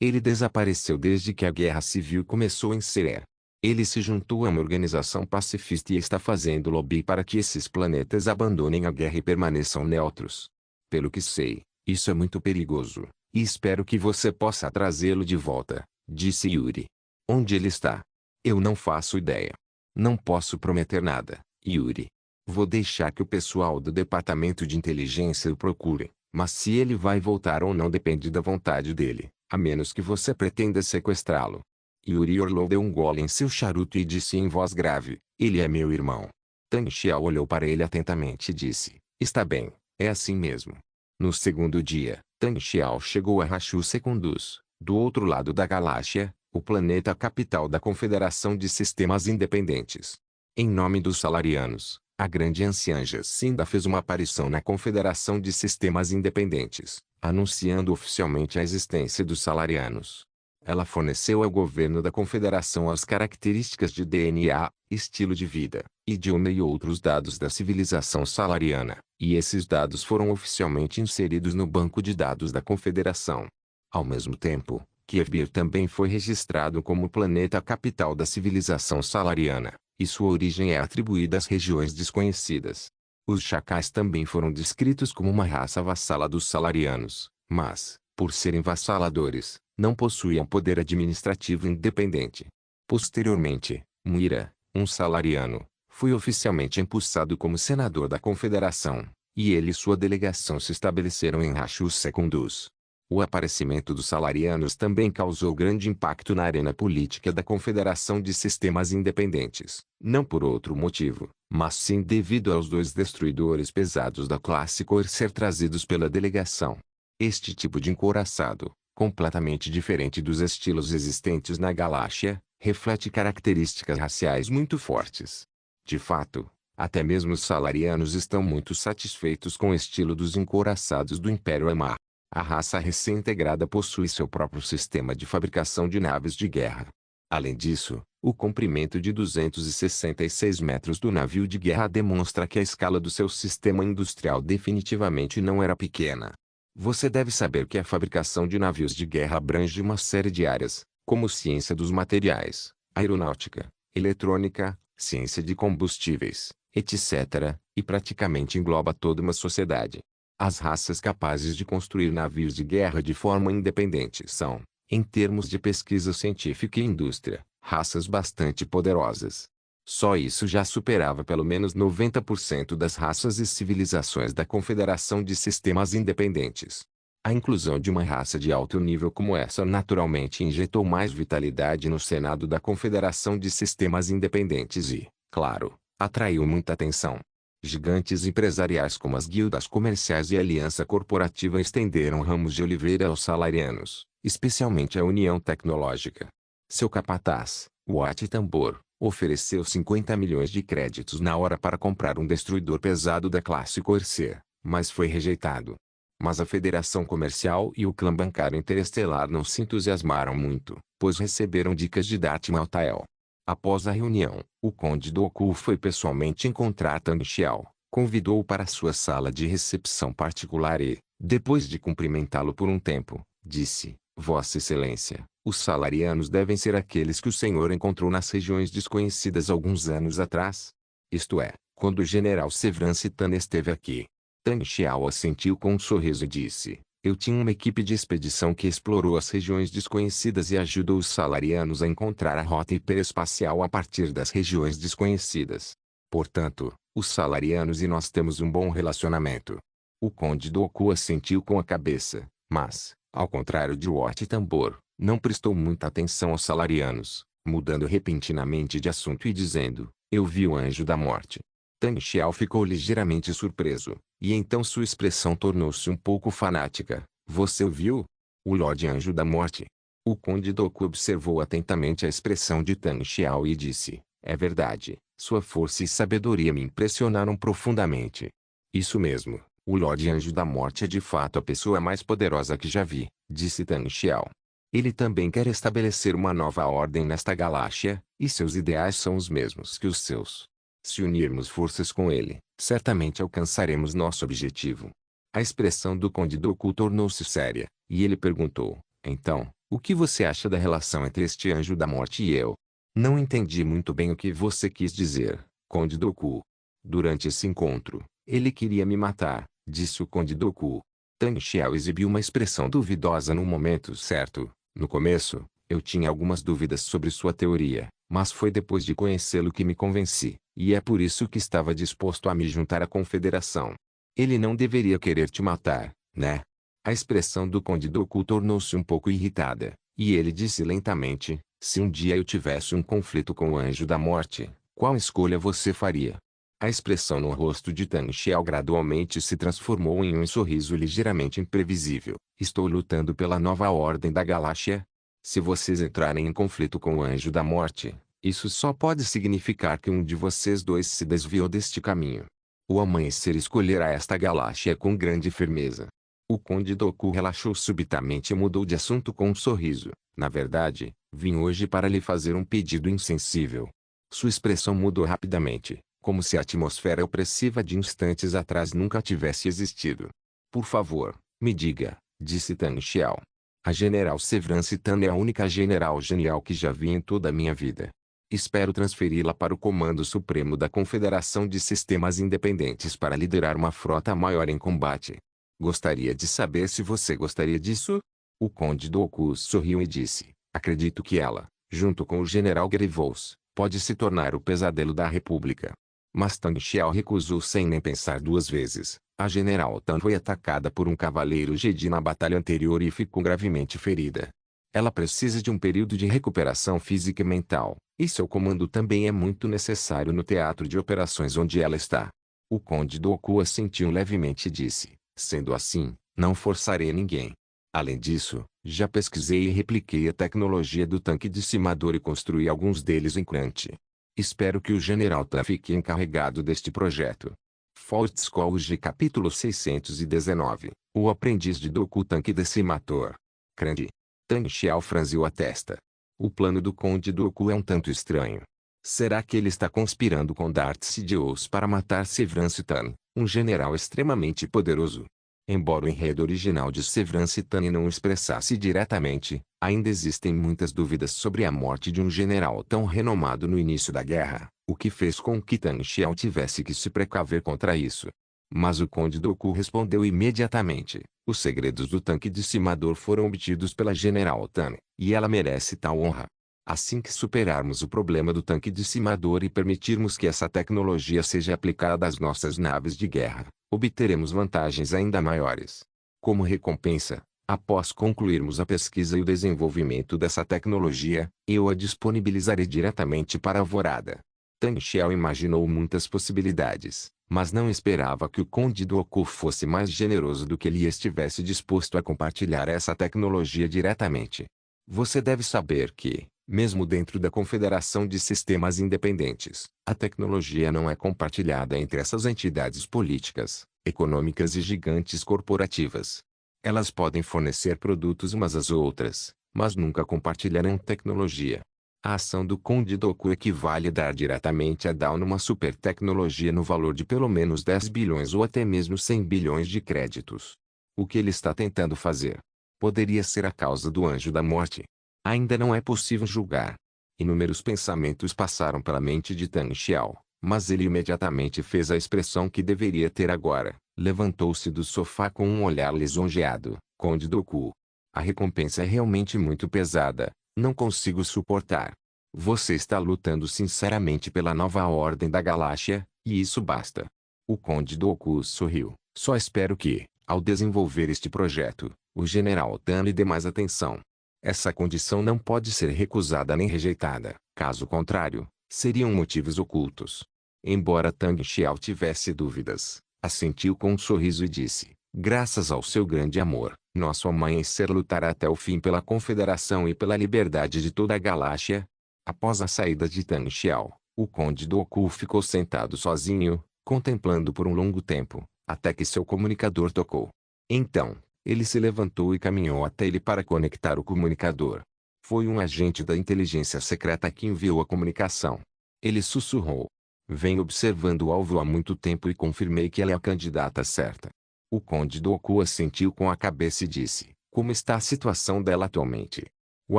ele desapareceu desde que a guerra civil começou em Cerer. Ele se juntou a uma organização pacifista e está fazendo lobby para que esses planetas abandonem a guerra e permaneçam neutros. Pelo que sei, isso é muito perigoso, e espero que você possa trazê-lo de volta, disse Yuri. Onde ele está? Eu não faço ideia. Não posso prometer nada, Yuri. Vou deixar que o pessoal do Departamento de Inteligência o procure, mas se ele vai voltar ou não depende da vontade dele, a menos que você pretenda sequestrá-lo. Yuri Orlov deu um gole em seu charuto e disse em voz grave, ele é meu irmão. Tan Xiao olhou para ele atentamente e disse, está bem, é assim mesmo. No segundo dia, Tan Xiao chegou a Rashu Secundus, do outro lado da galáxia, o planeta capital da Confederação de Sistemas Independentes. Em nome dos Salarianos, a grande anciã Jacinda fez uma aparição na Confederação de Sistemas Independentes, anunciando oficialmente a existência dos Salarianos. Ela forneceu ao governo da Confederação as características de DNA, estilo de vida, idioma e outros dados da civilização salariana, e esses dados foram oficialmente inseridos no banco de dados da Confederação. Ao mesmo tempo, Kievbir também foi registrado como planeta capital da civilização salariana, e sua origem é atribuída às regiões desconhecidas. Os chacais também foram descritos como uma raça vassala dos salarianos, mas, por serem vassaladores, não possuíam poder administrativo independente. Posteriormente, Muira, um salariano, foi oficialmente impulsado como senador da Confederação, e ele e sua delegação se estabeleceram em Rashu Secundus. O aparecimento dos salarianos também causou grande impacto na arena política da Confederação de Sistemas Independentes, não por outro motivo, mas sim devido aos dois destruidores pesados da classe Corsair trazidos pela delegação. Este tipo de encouraçado, completamente diferente dos estilos existentes na galáxia, reflete características raciais muito fortes. De fato, até mesmo os salarianos estão muito satisfeitos com o estilo dos encouraçados do Império Amar. A raça recém-integrada possui seu próprio sistema de fabricação de naves de guerra. Além disso, o comprimento de 266 metros do navio de guerra demonstra que a escala do seu sistema industrial definitivamente não era pequena. Você deve saber que a fabricação de navios de guerra abrange uma série de áreas, como ciência dos materiais, aeronáutica, eletrônica, ciência de combustíveis, etc., e praticamente engloba toda uma sociedade. As raças capazes de construir navios de guerra de forma independente são, em termos de pesquisa científica e indústria, raças bastante poderosas. Só isso já superava pelo menos 90% das raças e civilizações da Confederação de Sistemas Independentes. A inclusão de uma raça de alto nível como essa naturalmente injetou mais vitalidade no Senado da Confederação de Sistemas Independentes e, claro, atraiu muita atenção. Gigantes empresariais como as guildas comerciais e a Aliança Corporativa estenderam ramos de oliveira aos salarianos, especialmente a União Tecnológica. Seu capataz, Watt Tambor, ofereceu 50 milhões de créditos na hora para comprar um destruidor pesado da classe Corsair, mas foi rejeitado. Mas a Federação Comercial e o clã bancário interestelar não se entusiasmaram muito, pois receberam dicas de Darth Maltael. Após a reunião, o Conde Dooku foi pessoalmente encontrar Tang Xiao, convidou-o para sua sala de recepção particular e, depois de cumprimentá-lo por um tempo, disse: Vossa Excelência, os salarianos devem ser aqueles que o senhor encontrou nas regiões desconhecidas alguns anos atrás? Isto é, quando o general Severance Tan esteve aqui. Tang Xiao assentiu com um sorriso e disse: Eu tinha uma equipe de expedição que explorou as regiões desconhecidas e ajudou os salarianos a encontrar a rota hiperespacial a partir das regiões desconhecidas. Portanto, os salarianos e nós temos um bom relacionamento. O Conde Dooku assentiu com a cabeça, mas, ao contrário de Watt Tambor, não prestou muita atenção aos salarianos, mudando repentinamente de assunto e dizendo: Eu vi o Anjo da Morte. Tang Xiao ficou ligeiramente surpreso, e então sua expressão tornou-se um pouco fanática. Você o viu? O Lorde Anjo da Morte. O Conde Dooku observou atentamente a expressão de Tang Xiao e disse: É verdade, sua força e sabedoria me impressionaram profundamente. Isso mesmo, o Lorde Anjo da Morte é de fato a pessoa mais poderosa que já vi, disse Tang Xiao. Ele também quer estabelecer uma nova ordem nesta galáxia, e seus ideais são os mesmos que os seus. Se unirmos forças com ele, certamente alcançaremos nosso objetivo. A expressão do Conde Dooku tornou-se séria, e ele perguntou: Então, o que você acha da relação entre este Anjo da Morte e eu? Não entendi muito bem o que você quis dizer, Conde Dooku. Durante esse encontro, ele queria me matar, disse o Conde Dooku. Tang Xiao exibiu uma expressão duvidosa no momento certo. No começo, eu tinha algumas dúvidas sobre sua teoria, mas foi depois de conhecê-lo que me convenci, e é por isso que estava disposto a me juntar à Confederação. Ele não deveria querer te matar, né? A expressão do Conde Dooku tornou-se um pouco irritada, e ele disse lentamente: Se um dia eu tivesse um conflito com o Anjo da Morte, qual escolha você faria? A expressão no rosto de Tang Xiao gradualmente se transformou em um sorriso ligeiramente imprevisível. Estou lutando pela nova ordem da galáxia? Se vocês entrarem em conflito com o Anjo da Morte, isso só pode significar que um de vocês dois se desviou deste caminho. O amanhecer escolherá esta galáxia com grande firmeza. O Conde Dooku relaxou subitamente e mudou de assunto com um sorriso. Na verdade, vim hoje para lhe fazer um pedido insensível. Sua expressão mudou rapidamente, como se a atmosfera opressiva de instantes atrás nunca tivesse existido. Por favor, me diga, disse Tang Xiao. A General Severance Tan é a única general genial que já vi em toda a minha vida. Espero transferi-la para o Comando Supremo da Confederação de Sistemas Independentes para liderar uma frota maior em combate. Gostaria de saber se você gostaria disso? O Conde Dooku sorriu e disse: Acredito que ela, junto com o General Grievous, pode se tornar o pesadelo da República. Mas Tang Xiao recusou sem nem pensar duas vezes. A General Tan foi atacada por um cavaleiro Jedi na batalha anterior e ficou gravemente ferida. Ela precisa de um período de recuperação física e mental, e seu comando também é muito necessário no teatro de operações onde ela está. O Conde Dooku assentiu levemente e disse: Sendo assim, não forçarei ninguém. Além disso, já pesquisei e repliquei a tecnologia do tanque dissimador e construí alguns deles em Crunch. Espero que o General Tan fique encarregado deste projeto. Fault Scholes capítulo 619. O aprendiz de Dooku Tanque Decimator. Crunch. Tang Xiao franziu a testa. O plano do Conde Dooku é um tanto estranho. Será que ele está conspirando com Darth Sidious para matar Severance Tan, um general extremamente poderoso? Embora o enredo original de Severance Tan não o expressasse diretamente, ainda existem muitas dúvidas sobre a morte de um general tão renomado no início da guerra. o que fez com que Tang Xiao tivesse que se precaver contra isso. Mas o Conde Doku respondeu imediatamente: os segredos do tanque dissimador foram obtidos pela General Tan, e ela merece tal honra. Assim que superarmos o problema do tanque dissimador e permitirmos que essa tecnologia seja aplicada às nossas naves de guerra, obteremos vantagens ainda maiores. Como recompensa, após concluirmos a pesquisa e o desenvolvimento dessa tecnologia, eu a disponibilizarei diretamente para a Alvorada. Tang Xiao imaginou muitas possibilidades, mas não esperava que o Conde Doku fosse mais generoso do que ele estivesse disposto a compartilhar essa tecnologia diretamente. Você deve saber que, mesmo dentro da Confederação de Sistemas Independentes, a tecnologia não é compartilhada entre essas entidades políticas, econômicas e gigantes corporativas. Elas podem fornecer produtos umas às outras, mas nunca compartilharão tecnologia. A ação do Conde Doku equivale a dar diretamente a Dawn uma super tecnologia no valor de pelo menos 10 bilhões ou até mesmo 100 bilhões de créditos. O que ele está tentando fazer? Poderia ser a causa do Anjo da Morte. Ainda não é possível julgar. Inúmeros pensamentos passaram pela mente de Tang Xiao, mas ele imediatamente fez a expressão que deveria ter agora. Levantou-se do sofá com um olhar lisonjeado. Conde Doku. A recompensa é realmente muito pesada. Não consigo suportar. Você está lutando sinceramente pela nova ordem da galáxia, e isso basta. O Conde Doku sorriu. Só espero que, ao desenvolver este projeto, o General Tan lhe dê mais atenção. Essa condição não pode ser recusada nem rejeitada. Caso contrário, seriam motivos ocultos. Embora Tang Xiao tivesse dúvidas, assentiu com um sorriso e disse: graças ao seu grande amor, nosso amanhecer lutará até o fim pela Confederação e pela liberdade de toda a galáxia. Após a saída de Tang Xiao, o Conde Doku ficou sentado sozinho, contemplando por um longo tempo, até que seu comunicador tocou. Então, ele se levantou e caminhou até ele para conectar o comunicador. Foi um agente da inteligência secreta que enviou a comunicação. Ele sussurrou: venho observando o alvo há muito tempo e confirmei que ela é a candidata certa. O Conde Doku assentiu com a cabeça e disse: como está a situação dela atualmente? O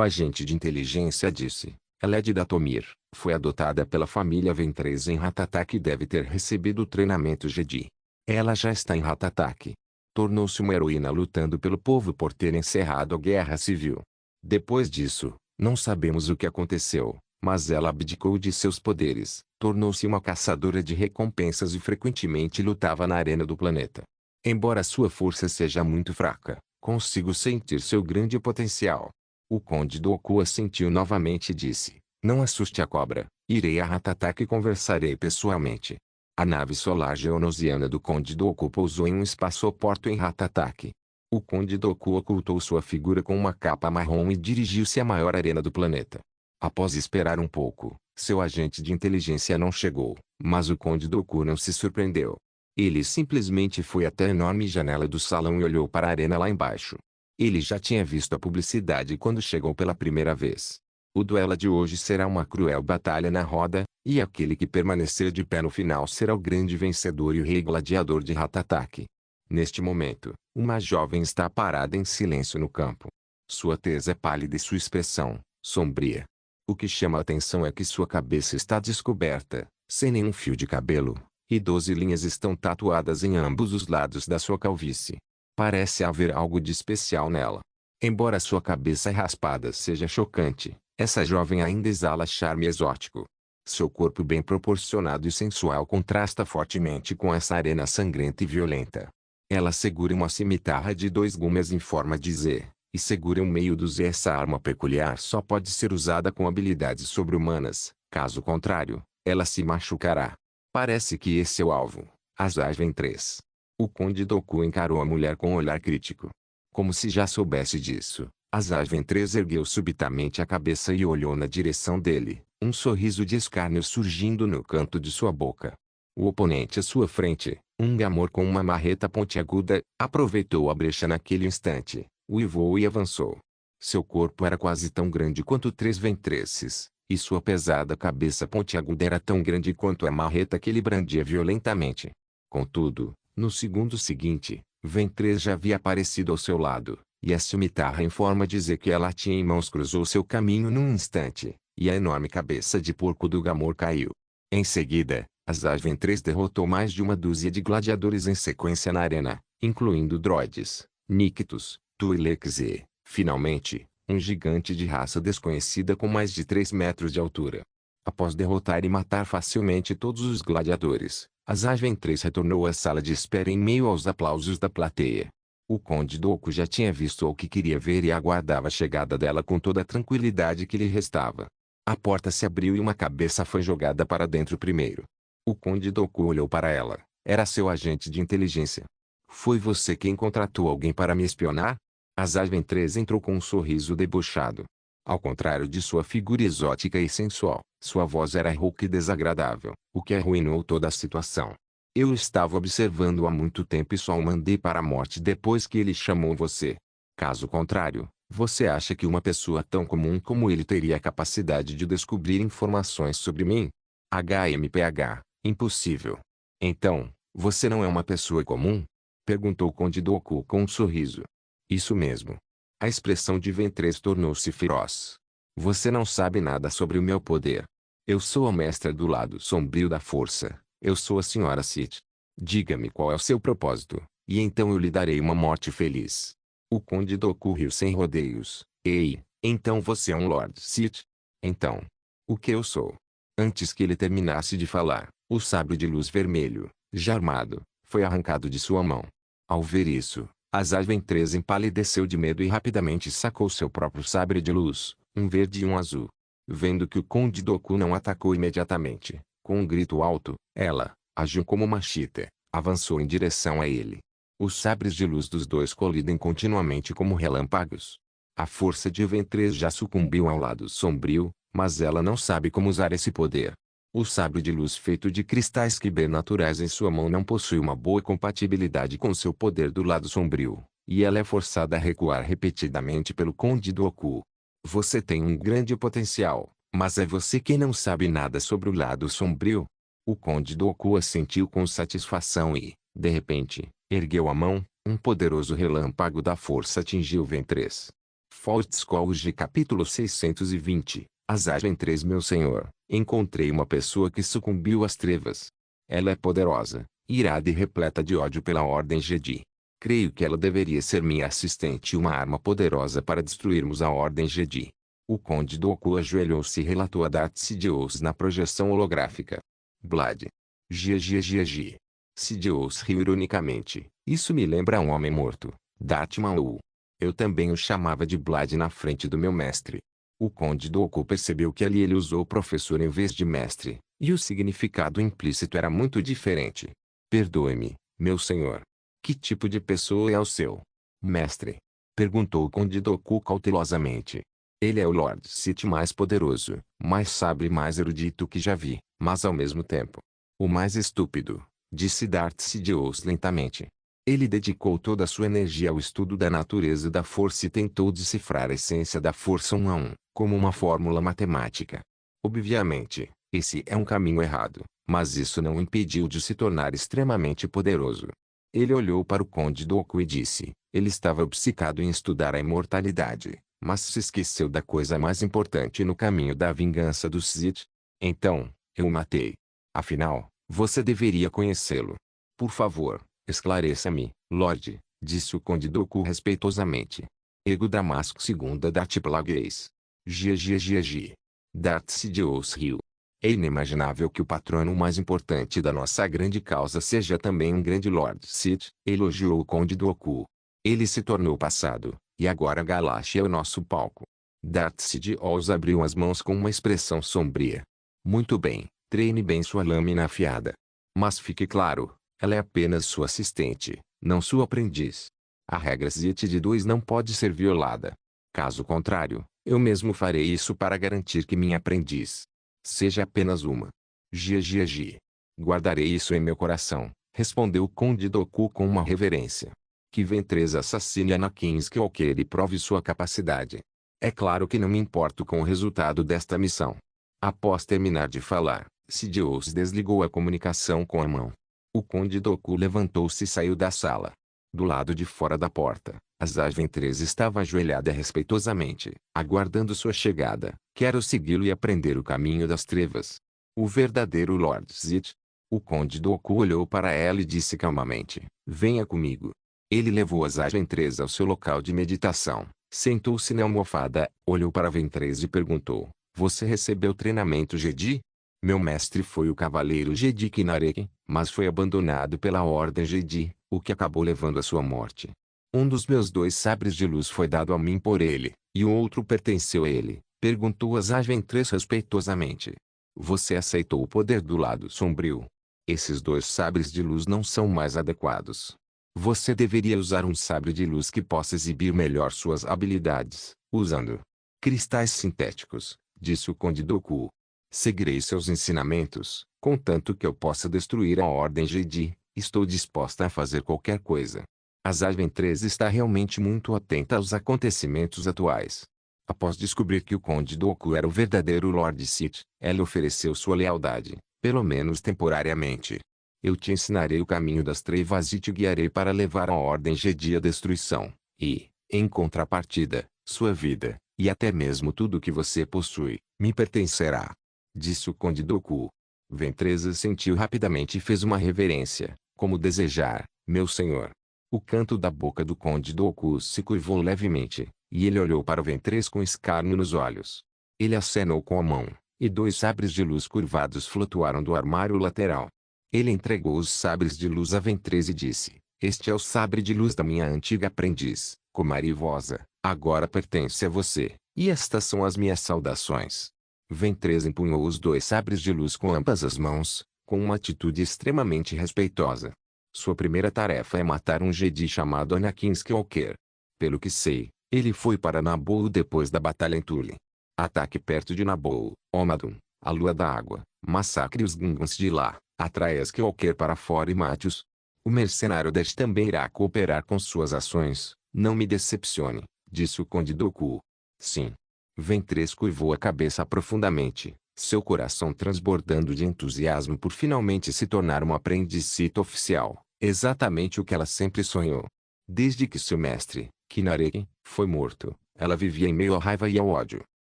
agente de inteligência disse: ela é de Datomir, foi adotada pela família Ventress em Ratatak e deve ter recebido o treinamento Jedi. Ela já está em Ratatak. Tornou-se uma heroína lutando pelo povo por ter encerrado a guerra civil. Depois disso, não sabemos o que aconteceu, mas ela abdicou de seus poderes, tornou-se uma caçadora de recompensas e frequentemente lutava na arena do planeta. Embora sua força seja muito fraca, consigo sentir seu grande potencial. O Conde Doku assentiu novamente e disse: não assuste a cobra, irei a Ratatak e conversarei pessoalmente. A nave solar geonosiana do Conde Doku pousou em um espaçoporto em Ratatak. O Conde Doku ocultou sua figura com uma capa marrom e dirigiu-se à maior arena do planeta. Após esperar um pouco, seu agente de inteligência não chegou, mas o Conde Doku não se surpreendeu. Ele simplesmente foi até a enorme janela do salão e olhou para a arena lá embaixo. Ele já tinha visto a publicidade quando chegou pela primeira vez. O duelo de hoje será uma cruel batalha na roda, e aquele que permanecer de pé no final será o grande vencedor e o rei gladiador de Ratatak. Neste momento, uma jovem está parada em silêncio no campo. Sua tez é pálida e sua expressão, sombria. O que chama a atenção é que sua cabeça está descoberta, sem nenhum fio de cabelo, e 12 linhas estão tatuadas em ambos os lados da sua calvície. Parece haver algo de especial nela. Embora sua cabeça raspada seja chocante, essa jovem ainda exala charme exótico. Seu corpo bem proporcionado e sensual contrasta fortemente com essa arena sangrenta e violenta. Ela segura uma cimitarra de 2 gumes em forma de Z, e segura um meio do Z. Essa arma peculiar só pode ser usada com habilidades sobre-humanas, caso contrário, ela se machucará. Parece que esse é o alvo. Asajj Ventress. O Conde Doku encarou a mulher com um olhar crítico. Como se já soubesse disso, Asajj Ventress ergueu subitamente a cabeça e olhou na direção dele, um sorriso de escárnio surgindo no canto de sua boca. O oponente à sua frente, um gamor com uma marreta pontiaguda, aproveitou a brecha naquele instante, uivou e avançou. Seu corpo era quase tão grande quanto 3 Ventresses, e sua pesada cabeça pontiaguda era tão grande quanto a marreta que ele brandia violentamente. Contudo, no segundo seguinte, Ventress já havia aparecido ao seu lado, e a cimitarra em forma de Z que ela tinha em mãos cruzou seu caminho num instante, e a enorme cabeça de porco do gamor caiu. Em seguida, Asajj Ventress derrotou mais de uma dúzia de gladiadores em sequência na arena, incluindo droides, Nictos, Twi'leks e, finalmente, um gigante de raça desconhecida com mais de 3 metros de altura. Após derrotar e matar facilmente todos os gladiadores, Asajj Ventress retornou à sala de espera em meio aos aplausos da plateia. O Conde Dooku já tinha visto o que queria ver e aguardava a chegada dela com toda a tranquilidade que lhe restava. A porta se abriu e uma cabeça foi jogada para dentro primeiro. O Conde Dooku olhou para ela. Era seu agente de inteligência. Foi você quem contratou alguém para me espionar? Asajj Ventress entrou com um sorriso debochado. Ao contrário de sua figura exótica e sensual, sua voz era rouca e desagradável, o que arruinou toda a situação. Eu estava observando há muito tempo e só o mandei para a morte depois que ele chamou você. Caso contrário, você acha que uma pessoa tão comum como ele teria a capacidade de descobrir informações sobre mim? HMPH, impossível. Então, você não é uma pessoa comum? Perguntou Conde Dooku com um sorriso. Isso mesmo. A expressão de Ventress tornou-se feroz. Você não sabe nada sobre o meu poder. Eu sou a mestra do lado sombrio da força. Eu sou a Senhora Sith. Diga-me qual é o seu propósito, e então eu lhe darei uma morte feliz. O Conde Dooku riu sem rodeios. Ei, então você é um Lord Sith? Então, o que eu sou? Antes que ele terminasse de falar, o sabre de luz vermelho, já armado, foi arrancado de sua mão. Ao ver isso, Asajj Ventress empalideceu de medo e rapidamente sacou seu próprio sabre de luz, um verde e um azul. Vendo que o Conde Dooku não atacou imediatamente, com um grito alto, ela, agiu como uma cheetah, avançou em direção a ele. Os sabres de luz dos dois colidem continuamente como relâmpagos. A força de Ventress já sucumbiu ao lado sombrio, mas ela não sabe como usar esse poder. O sabre de luz feito de cristais Kyber naturais em sua mão não possui uma boa compatibilidade com seu poder do lado sombrio, e ela é forçada a recuar repetidamente pelo Conde Dooku. Você tem um grande potencial, mas é você quem não sabe nada sobre o lado sombrio? O Conde Dooku assentiu com satisfação e, de repente, ergueu a mão. Um poderoso relâmpago da força atingiu Ventress. Fault Scrolls capítulo 620. Asajj Ventress, meu senhor, encontrei uma pessoa que sucumbiu às trevas. Ela é poderosa, irada e repleta de ódio pela Ordem Jedi. Creio que ela deveria ser minha assistente e uma arma poderosa para destruirmos a Ordem Jedi. O Conde Dooku ajoelhou-se e relatou a Darth Sidious na projeção holográfica. Blade. Gia. Sidious riu ironicamente. Isso me lembra um homem morto, Darth Maul. Eu também o chamava de Blade na frente do meu mestre. O Conde Dooku percebeu que ali ele usou professor em vez de mestre, e o significado implícito era muito diferente. Perdoe-me, meu senhor. Que tipo de pessoa é o seu mestre? Perguntou o Conde Dooku cautelosamente. Ele é o Lord Sith mais poderoso, mais sábio e mais erudito que já vi, mas ao mesmo tempo, o mais estúpido, disse Darth Sidious lentamente. Ele dedicou toda a sua energia ao estudo da natureza da força e tentou decifrar a essência da força um a um, como uma fórmula matemática. Obviamente, esse é um caminho errado, mas isso não o impediu de se tornar extremamente poderoso. Ele olhou para o Conde Dooku e disse, ele estava obcecado em estudar a imortalidade, mas se esqueceu da coisa mais importante no caminho da vingança dos Sith. Então, eu o matei. Afinal, você deveria conhecê-lo. Por favor, esclareça-me, Lorde, disse o Conde Dooku respeitosamente. Ego Damasco II Darth Plagueis. Gia. Darth Sidious riu. É inimaginável que o patrono mais importante da nossa grande causa seja também um grande Lord Sith, elogiou o Conde Dooku. Ele se tornou passado, e agora Galaxy é o nosso palco. Darth Sidious abriu as mãos com uma expressão sombria. Muito bem, treine bem sua lâmina afiada. Mas fique claro, ela é apenas sua assistente, não sua aprendiz. A regra Sith de 2 não pode ser violada. Caso contrário, eu mesmo farei isso para garantir que minha aprendiz seja apenas uma. Gia. Guardarei isso em meu coração, respondeu o Conde Dooku com uma reverência. Que Ventress assassine Anakin Skywalker e prove sua capacidade. É claro que não me importo com o resultado desta missão. Após terminar de falar, Sidious desligou a comunicação com a mão. O Conde Dooku levantou-se e saiu da sala. Do lado de fora da porta, Asajj Ventress estava ajoelhada respeitosamente, aguardando sua chegada. Quero segui-lo e aprender o caminho das trevas. O verdadeiro Lord Zit. O Conde Dooku olhou para ela e disse calmamente: venha comigo. Ele levou as Ventress ao seu local de meditação, sentou-se na almofada, olhou para Ventress e perguntou: você recebeu treinamento Jedi? Meu mestre foi o Cavaleiro Jedi Kinarek, mas foi abandonado pela Ordem Jedi, o que acabou levando à sua morte. Um dos meus 2 sabres de luz foi dado a mim por ele, e o outro pertenceu a ele, perguntou as Ventress respeitosamente. Você aceitou o poder do lado sombrio. Esses 2 sabres de luz não são mais adequados. Você deveria usar um sabre de luz que possa exibir melhor suas habilidades, usando cristais sintéticos, disse o Conde Dooku. Seguirei seus ensinamentos, contanto que eu possa destruir a Ordem Jedi. Estou disposta a fazer qualquer coisa. As Ventress está realmente muito atenta aos acontecimentos atuais. Após descobrir que o Conde Dooku era o verdadeiro Lord Sith, ela ofereceu sua lealdade, pelo menos temporariamente. Eu te ensinarei o caminho das trevas e te guiarei para levar a Ordem Jedi à destruição. E, em contrapartida, sua vida, e até mesmo tudo que você possui, me pertencerá. Disse o Conde Dooku. Ventress assentiu rapidamente e fez uma reverência, como desejar, meu senhor. O canto da boca do Conde Dooku se curvou levemente, e ele olhou para Ventress com escárnio nos olhos. Ele acenou com a mão, e 2 sabres de luz curvados flutuaram do armário lateral. Ele entregou os sabres de luz a Ventress e disse: este é o sabre de luz da minha antiga aprendiz, Komari Vosa, agora pertence a você, e estas são as minhas saudações. Ventress empunhou os 2 sabres de luz com ambas as mãos, com uma atitude extremamente respeitosa. Sua primeira tarefa é matar um Jedi chamado Anakin Skywalker. Pelo que sei, ele foi para Naboo depois da batalha em Tule. Ataque perto de Naboo, Omadum, a Lua da Água, massacre os Gungans de lá, atraia Skywalker para fora e mate-os. O mercenário Dash também irá cooperar com suas ações, não me decepcione, disse o Conde Dooku. Sim. Ventress curvou a cabeça profundamente, seu coração transbordando de entusiasmo por finalmente se tornar uma aprendiz Sith oficial, exatamente o que ela sempre sonhou. Desde que seu mestre, Kinarek, foi morto, ela vivia em meio à raiva e ao ódio.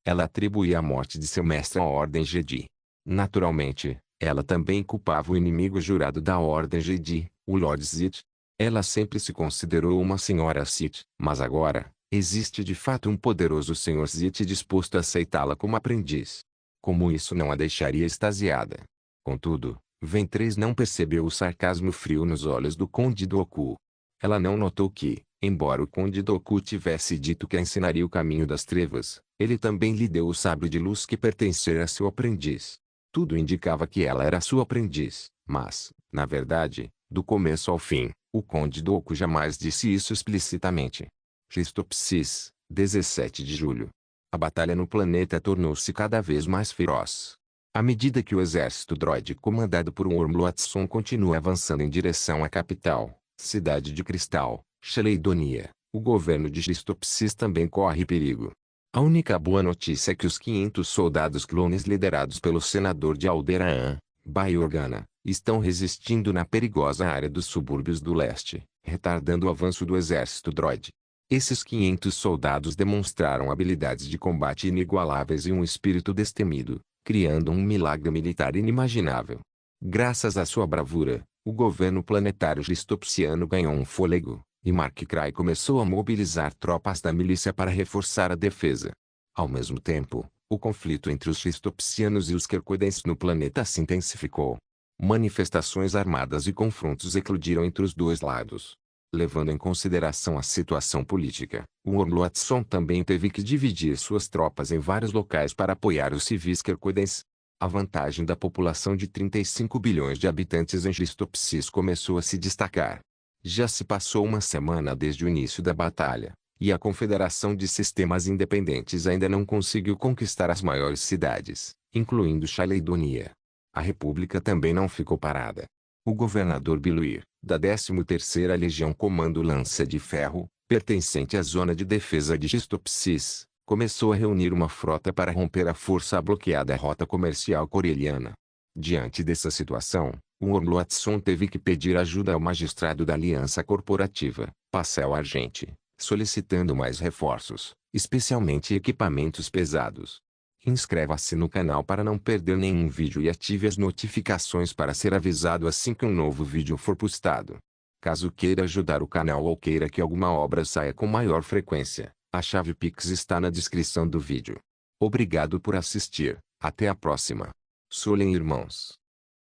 Ela atribuía a morte de seu mestre à Ordem Jedi. Naturalmente, ela também culpava o inimigo jurado da Ordem Jedi, o Lord Sith. Ela sempre se considerou uma senhora Sith, mas agora, existe de fato um poderoso senhor Sith disposto a aceitá-la como aprendiz. Como isso não a deixaria extasiada? Contudo, Ventress não percebeu o sarcasmo frio nos olhos do Conde Dooku. Ela não notou que, embora o Conde Dooku tivesse dito que a ensinaria o caminho das trevas, ele também lhe deu o sabre de luz que pertencia a seu aprendiz. Tudo indicava que ela era sua aprendiz, mas, na verdade, do começo ao fim, o Conde Dooku jamais disse isso explicitamente. Xistopsis, 17 de julho. A batalha no planeta tornou-se cada vez mais feroz. À medida que o exército droide comandado por Wormhole Watson continua avançando em direção à capital, Cidade de Cristal, Shaleidonia, o governo de Xistopsis também corre perigo. A única boa notícia é que os 500 soldados clones liderados pelo senador de Alderaan, Bail Organa, estão resistindo na perigosa área dos subúrbios do leste, retardando o avanço do exército droide. Esses 500 soldados demonstraram habilidades de combate inigualáveis e um espírito destemido, criando um milagre militar inimaginável. Graças à sua bravura, o governo planetário Xistopsiano ganhou um fôlego, e Mark Cry começou a mobilizar tropas da milícia para reforçar a defesa. Ao mesmo tempo, o conflito entre os Xistopsianos e os Kerkoidenses no planeta se intensificou. Manifestações armadas e confrontos eclodiram entre os dois lados. Levando em consideração a situação política, o Wormhole Watson também teve que dividir suas tropas em vários locais para apoiar os civis kerkoidenses. A vantagem da população de 35 bilhões de habitantes em Xistopsis começou a se destacar. Já se passou uma semana desde o início da batalha, e a Confederação de Sistemas Independentes ainda não conseguiu conquistar as maiores cidades, incluindo Shaleidonia. A República também não ficou parada. O governador Biluir, da 13ª Legião Comando Lança de Ferro, pertencente à Zona de Defesa de Xistopsis, começou a reunir uma frota para romper a força bloqueada a rota comercial coreliana. Diante dessa situação, o Wormhole Watson teve que pedir ajuda ao magistrado da Aliança Corporativa, Pascal Argente, solicitando mais reforços, especialmente equipamentos pesados. Inscreva-se no canal para não perder nenhum vídeo e ative as notificações para ser avisado assim que um novo vídeo for postado. Caso queira ajudar o canal ou queira que alguma obra saia com maior frequência, a chave Pix está na descrição do vídeo. Obrigado por assistir, até a próxima. Solem irmãos.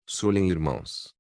Solem irmãos.